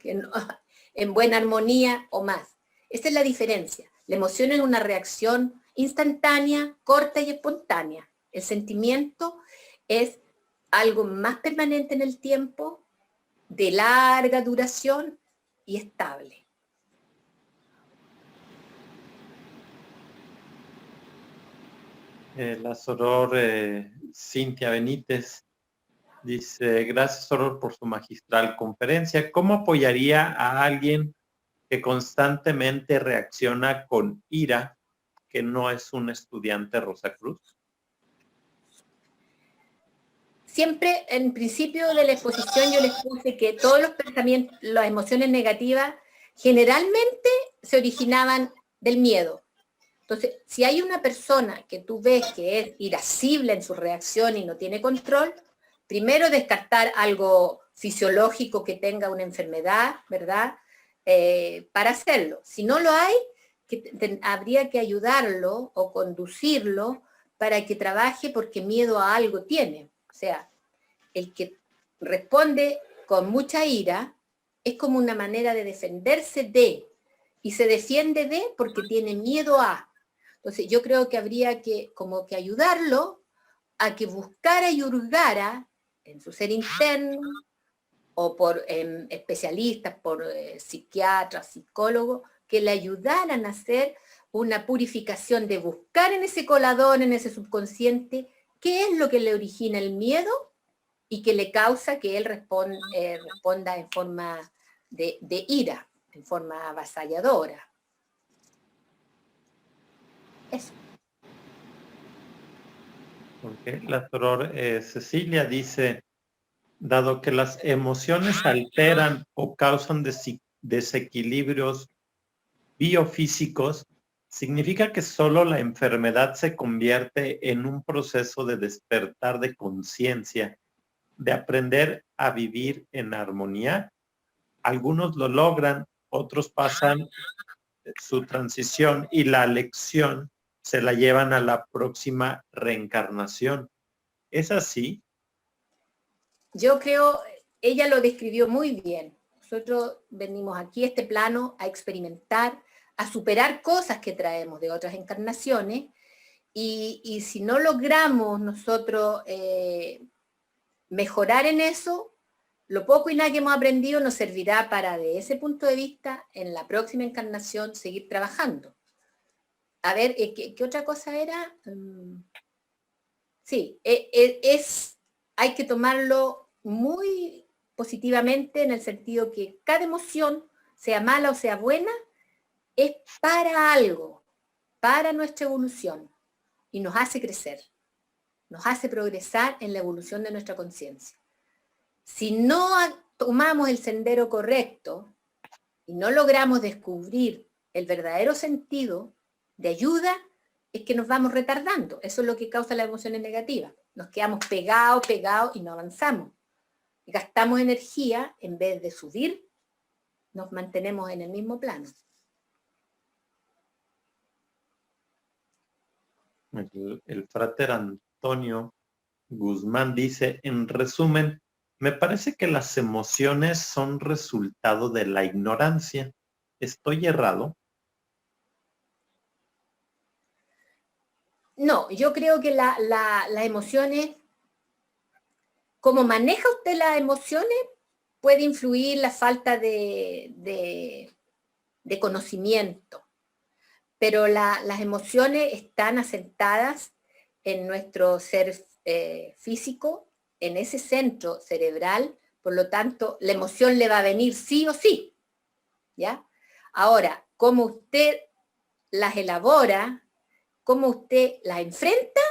en buena armonía o más. Esa es la diferencia. La emoción es una reacción instantánea, corta y espontánea. El sentimiento es algo más permanente en el tiempo, de larga duración y estable. La Soror Cintia Benítez dice, gracias Soror por su magistral conferencia. ¿Cómo apoyaría a alguien que constantemente reacciona con ira, que no es un estudiante Rosacruz? Siempre, en principio de la exposición, yo les puse que todos los pensamientos, las emociones negativas, generalmente se originaban del miedo. Entonces, si hay una persona que tú ves que es irascible en su reacción y no tiene control, primero descartar algo fisiológico que tenga una enfermedad, ¿verdad? Para hacerlo. Si no lo hay, habría que ayudarlo o conducirlo para que trabaje porque miedo a algo tiene. O sea, el que responde con mucha ira es como una manera de defenderse de, y se defiende de porque tiene miedo a. Entonces yo creo que habría que como que ayudarlo a que buscara y hurgara en su ser interno o por especialistas, por psiquiatras, psicólogos, que le ayudaran a hacer una purificación de buscar en ese colador, en ese subconsciente, qué es lo que le origina el miedo y que le causa que él responda en forma de ira, en forma avasalladora. Eso. Okay. La soror Cecilia dice, dado que las emociones alteran o causan desequilibrios biofísicos, ¿significa que solo la enfermedad se convierte en un proceso de despertar de conciencia, de aprender a vivir en armonía? Algunos lo logran, otros pasan su transición y la lección se la llevan a la próxima reencarnación. ¿Es así? Yo creo, ella lo describió muy bien. Nosotros venimos aquí a este plano a experimentar, a superar cosas que traemos de otras encarnaciones, y si no logramos nosotros mejorar en eso, lo poco y nada que hemos aprendido nos servirá para, de ese punto de vista, en la próxima encarnación, seguir trabajando. A ver, ¿qué otra cosa era? Sí, hay que tomarlo muy positivamente en el sentido que cada emoción, sea mala o sea buena, es para algo, para nuestra evolución, y nos hace crecer, nos hace progresar en la evolución de nuestra conciencia. Si no tomamos el sendero correcto y no logramos descubrir el verdadero sentido de ayuda, es que nos vamos retardando. Eso es lo que causa las emociones negativas. Nos quedamos pegados y no avanzamos. Gastamos energía, en vez de subir, nos mantenemos en el mismo plano. El frater Antonio Guzmán dice, en resumen, me parece que las emociones son resultado de la ignorancia. ¿Estoy errado? No, yo creo que las emociones, como maneja usted las emociones, puede influir la falta de conocimiento. Pero las emociones están asentadas en nuestro ser físico, en ese centro cerebral, por lo tanto, la emoción le va a venir sí o sí, ¿ya? Ahora, cómo usted las elabora, cómo usted las enfrenta,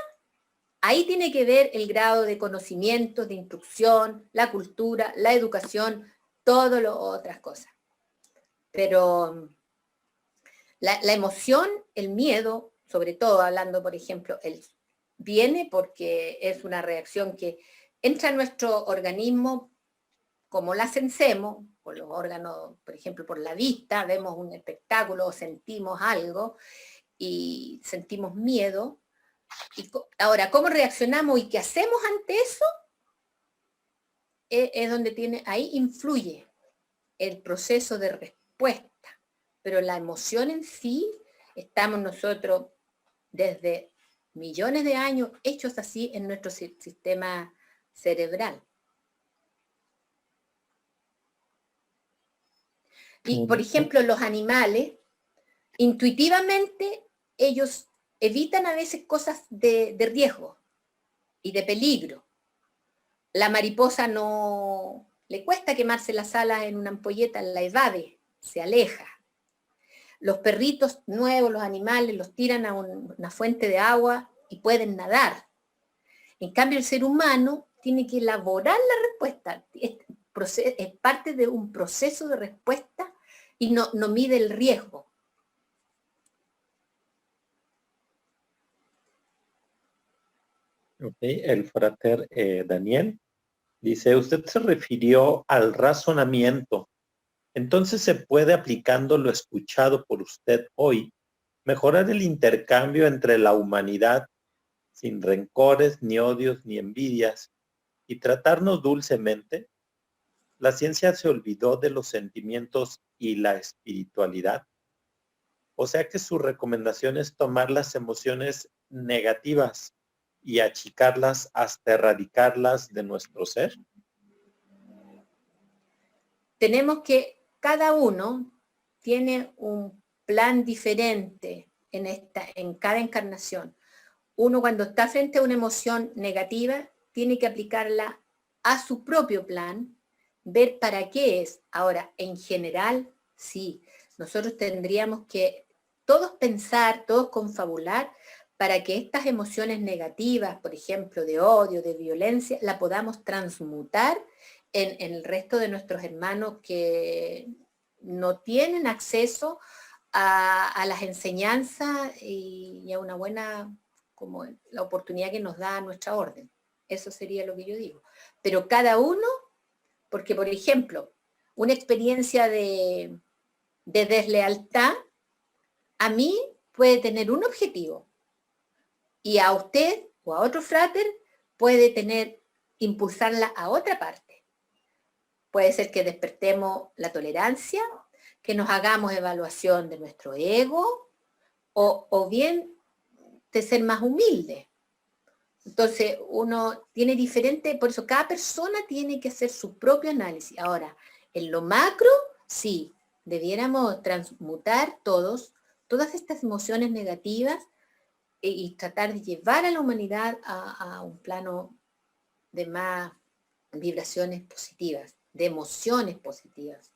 ahí tiene que ver el grado de conocimiento, de instrucción, la cultura, la educación, todas las otras cosas. Pero la emoción, el miedo, sobre todo hablando, por ejemplo, viene porque es una reacción que entra en nuestro organismo, como la sensemos, por los órganos, por ejemplo, por la vista, vemos un espectáculo o sentimos algo y sentimos miedo. Y ahora, ¿cómo reaccionamos y qué hacemos ante eso? Es donde ahí influye el proceso de respuesta. Pero la emoción en sí, estamos nosotros desde millones de años hechos así en nuestro sistema cerebral. Y, por ejemplo, los animales, intuitivamente, ellos evitan a veces cosas de riesgo y de peligro. La mariposa no le cuesta quemarse las alas en una ampolleta, la evade, se aleja. Los perritos nuevos, los animales, los tiran a una fuente de agua y pueden nadar. En cambio, el ser humano tiene que elaborar la respuesta. Es parte de un proceso de respuesta y no mide el riesgo. Okay. El frater Daniel dice, usted se refirió al razonamiento. Entonces se puede, aplicando lo escuchado por usted hoy, mejorar el intercambio entre la humanidad sin rencores, ni odios, ni envidias, y tratarnos dulcemente. La ciencia se olvidó de los sentimientos y la espiritualidad. O sea que su recomendación es tomar las emociones negativas y achicarlas hasta erradicarlas de nuestro ser. Tenemos que, cada uno tiene un plan diferente en cada encarnación. Uno, cuando está frente a una emoción negativa, tiene que aplicarla a su propio plan, ver para qué es. Ahora, en general, sí, nosotros tendríamos que todos pensar, todos confabular, para que estas emociones negativas, por ejemplo, de odio, de violencia, la podamos transmutar en el resto de nuestros hermanos que no tienen acceso a las enseñanzas y a una buena, como la oportunidad que nos da nuestra orden. Eso sería lo que yo digo. Pero cada uno, porque por ejemplo, una experiencia de deslealtad, a mí puede tener un objetivo y a usted o a otro frater puede impulsarla a otra parte. Puede ser que despertemos la tolerancia, que nos hagamos evaluación de nuestro ego, o bien de ser más humilde. Entonces, uno tiene diferente, por eso cada persona tiene que hacer su propio análisis. Ahora, en lo macro, sí, debiéramos transmutar todas estas emociones negativas y tratar de llevar a la humanidad a un plano de más vibraciones positivas, de emociones positivas.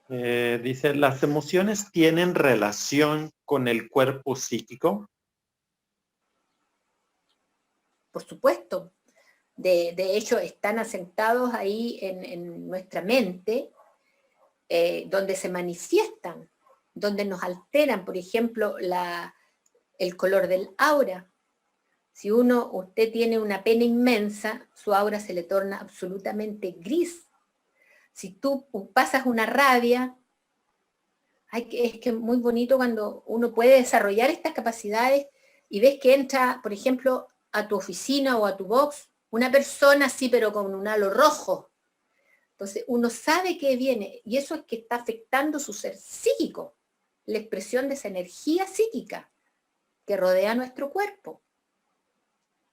Dice, ¿las emociones tienen relación con el cuerpo psíquico? Por supuesto. De hecho, están asentados ahí en nuestra mente, donde se manifiestan, donde nos alteran, por ejemplo, el color del aura. Si usted tiene una pena inmensa, su aura se le torna absolutamente gris. Si tú pasas una rabia, es que es muy bonito cuando uno puede desarrollar estas capacidades y ves que entra, por ejemplo, a tu oficina o a tu box, una persona así, pero con un halo rojo. Entonces, uno sabe que viene, y eso es que está afectando su ser psíquico, la expresión de esa energía psíquica que rodea nuestro cuerpo.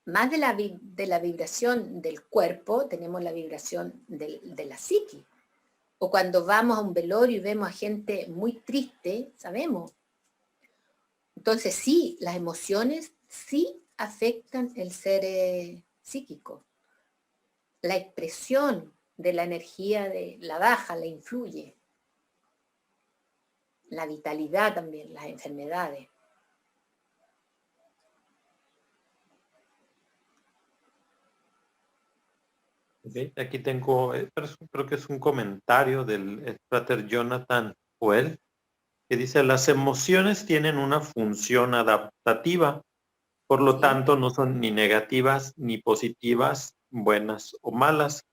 Más de la vibración del cuerpo, tenemos la vibración de la psique. O cuando vamos a un velorio y vemos a gente muy triste, sabemos. Entonces sí, las emociones sí afectan el ser psíquico. La expresión de la energía de la baja la influye. La vitalidad también, las enfermedades. Okay. Aquí tengo, creo que es un comentario del frater Jonathan Joel, que dice, las emociones tienen una función adaptativa, por lo tanto no son ni negativas ni positivas, buenas o malas.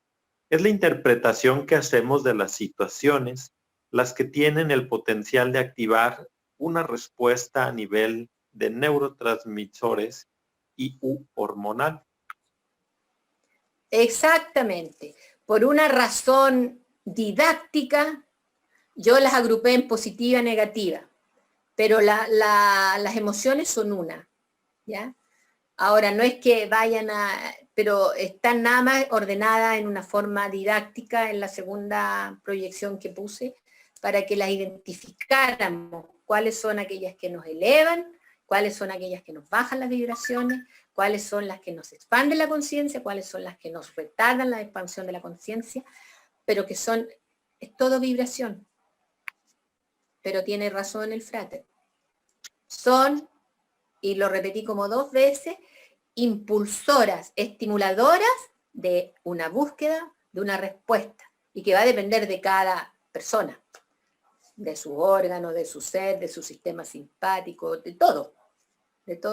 Es la interpretación que hacemos de las situaciones las que tienen el potencial de activar una respuesta a nivel de neurotransmisores y hormonal. Exactamente. Por una razón didáctica, yo las agrupé en positiva y negativa, pero las emociones son una, ¿ya? Ahora, no es que pero están nada más ordenadas en una forma didáctica en la segunda proyección que puse, para que las identificáramos, cuáles son aquellas que nos elevan, cuáles son aquellas que nos bajan las vibraciones, cuáles son las que nos expanden la conciencia, cuáles son las que nos retardan la expansión de la conciencia, pero es todo vibración. Pero tiene razón el frater. Son, y lo repetí como 2 veces, impulsoras, estimuladoras de una búsqueda, de una respuesta, y que va a depender de cada persona, de sus órganos, de su ser, de su sistema simpático, de todo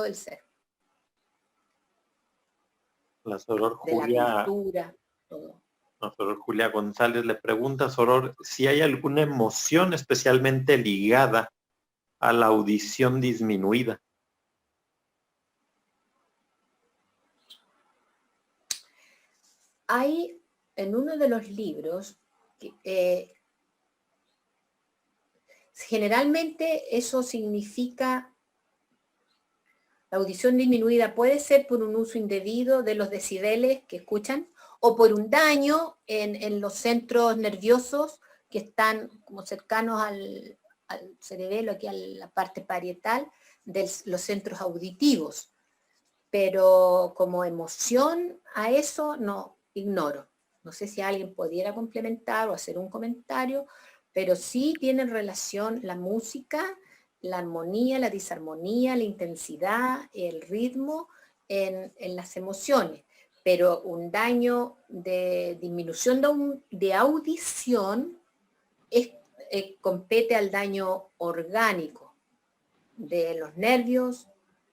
el ser. La soror de Julia, la cultura, todo. La soror Julia González le pregunta, soror, si hay alguna emoción especialmente ligada a la audición disminuida. Hay en uno de los libros, generalmente eso significa, la audición disminuida puede ser por un uso indebido de los decibeles que escuchan, o por un daño en los centros nerviosos que están como cercanos al cerebelo, aquí a la parte parietal de los centros auditivos. Pero como emoción a eso no ignoro. No sé si alguien pudiera complementar o hacer un comentario, pero sí tienen relación la música, la armonía, la disarmonía, la intensidad, el ritmo en las emociones. Pero un daño de disminución de audición compete al daño orgánico de los nervios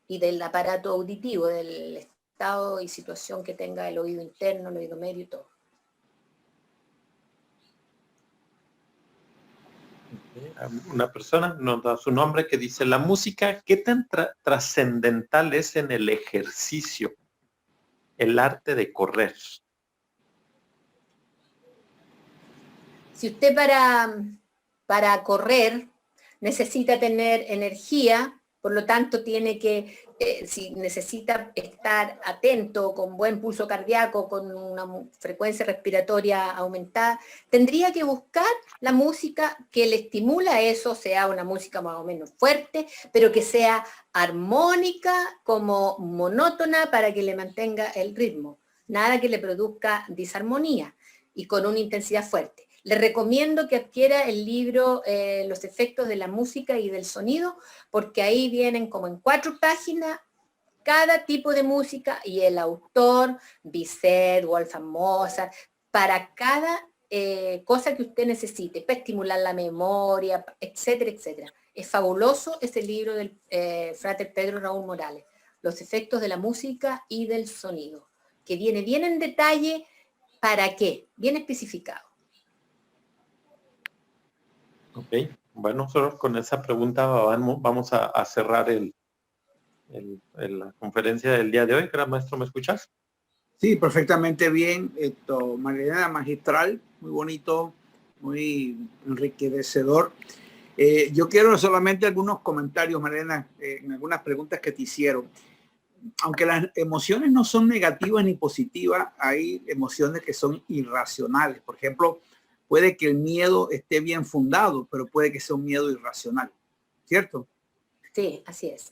y del aparato auditivo, del estado y situación que tenga el oído interno, el oído medio y todo. Una persona nos da su nombre que dice, la música, ¿qué tan trascendental es en el ejercicio, el arte de correr? Si usted para correr necesita tener energía, por lo tanto tiene que, si necesita estar atento, con buen pulso cardíaco, con una frecuencia respiratoria aumentada, tendría que buscar la música que le estimula eso, sea una música más o menos fuerte, pero que sea armónica, como monótona, para que le mantenga el ritmo. Nada que le produzca disarmonía y con una intensidad fuerte. Le recomiendo que adquiera el libro Los efectos de la música y del sonido, porque ahí vienen como en 4 páginas cada tipo de música y el autor, Bizet, Wolfgang Mozart, para cada cosa que usted necesite, para estimular la memoria, etcétera, etcétera. Es fabuloso ese libro del Frater Pedro Raúl Morales, Los efectos de la música y del sonido, que viene bien en detalle para qué, bien especificado. Ok, bueno, solo con esa pregunta vamos a cerrar la conferencia del día de hoy. Gran maestro, ¿me escuchas? Sí, perfectamente bien. Marilena, magistral, muy bonito, muy enriquecedor. Yo quiero solamente algunos comentarios, Marilena, en algunas preguntas que te hicieron. Aunque las emociones no son negativas ni positivas, hay emociones que son irracionales. Por ejemplo, puede que el miedo esté bien fundado, pero puede que sea un miedo irracional, ¿cierto? Sí, así es.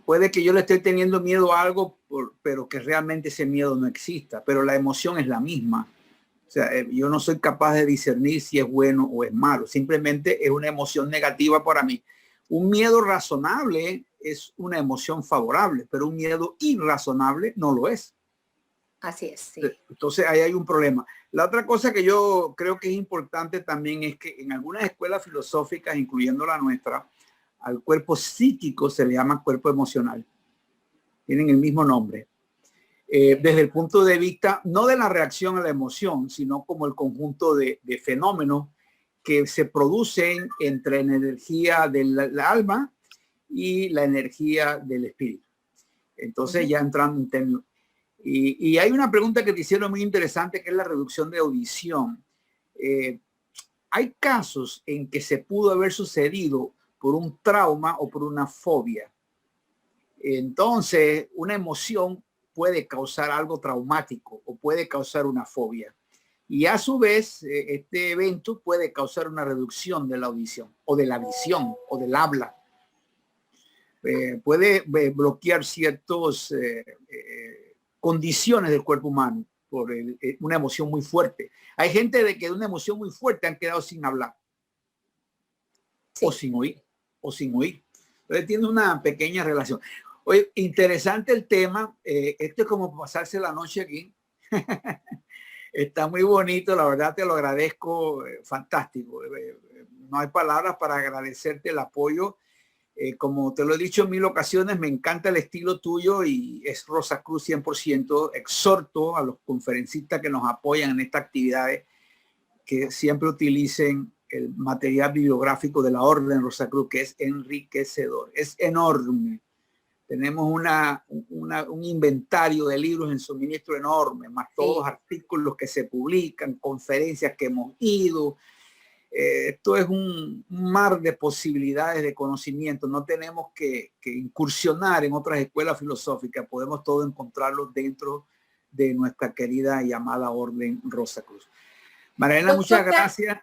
Puede que yo le esté teniendo miedo a algo, pero que realmente ese miedo no exista, pero la emoción es la misma. O sea, yo no soy capaz de discernir si es bueno o es malo. Simplemente es una emoción negativa para mí. Un miedo razonable es una emoción favorable, pero un miedo irrazonable no lo es. Así es, sí. Entonces ahí hay un problema. La otra cosa que yo creo que es importante también es que en algunas escuelas filosóficas, incluyendo la nuestra, al cuerpo psíquico se le llama cuerpo emocional. Tienen el mismo nombre. Desde el punto de vista, no de la reacción a la emoción, sino como el conjunto de fenómenos que se producen entre la energía del alma y la energía del espíritu. Entonces ya entrando en términos. Y hay una pregunta que te hicieron muy interesante, que es la reducción de audición. Hay casos en que se pudo haber sucedido por un trauma o por una fobia. Entonces, una emoción puede causar algo traumático o puede causar una fobia. Y a su vez, este evento puede causar una reducción de la audición o de la visión o del habla. Puede bloquear ciertas condiciones del cuerpo humano por una emoción muy fuerte. Hay gente de que de una emoción muy fuerte han quedado sin hablar. Sí. O sin oír. Entonces tiene una pequeña relación. Oye, interesante el tema. Esto es como pasarse la noche aquí. Está muy bonito, la verdad te lo agradezco, fantástico. No hay palabras para agradecerte el apoyo. Como te lo he dicho en 1000 ocasiones, me encanta el estilo tuyo y es Rosacruz 100%. Exhorto a los conferencistas que nos apoyan en estas actividades que siempre utilicen el material bibliográfico de la Orden Rosacruz, que es enriquecedor, es enorme. Tenemos un inventario de libros en suministro enorme, más todos los artículos que se publican, conferencias que hemos ido. Esto es un mar de posibilidades de conocimiento. No tenemos que incursionar en otras escuelas filosóficas. Podemos todo encontrarlo dentro de nuestra querida y amada Orden Rosacruz. Marilena, muchas gracias.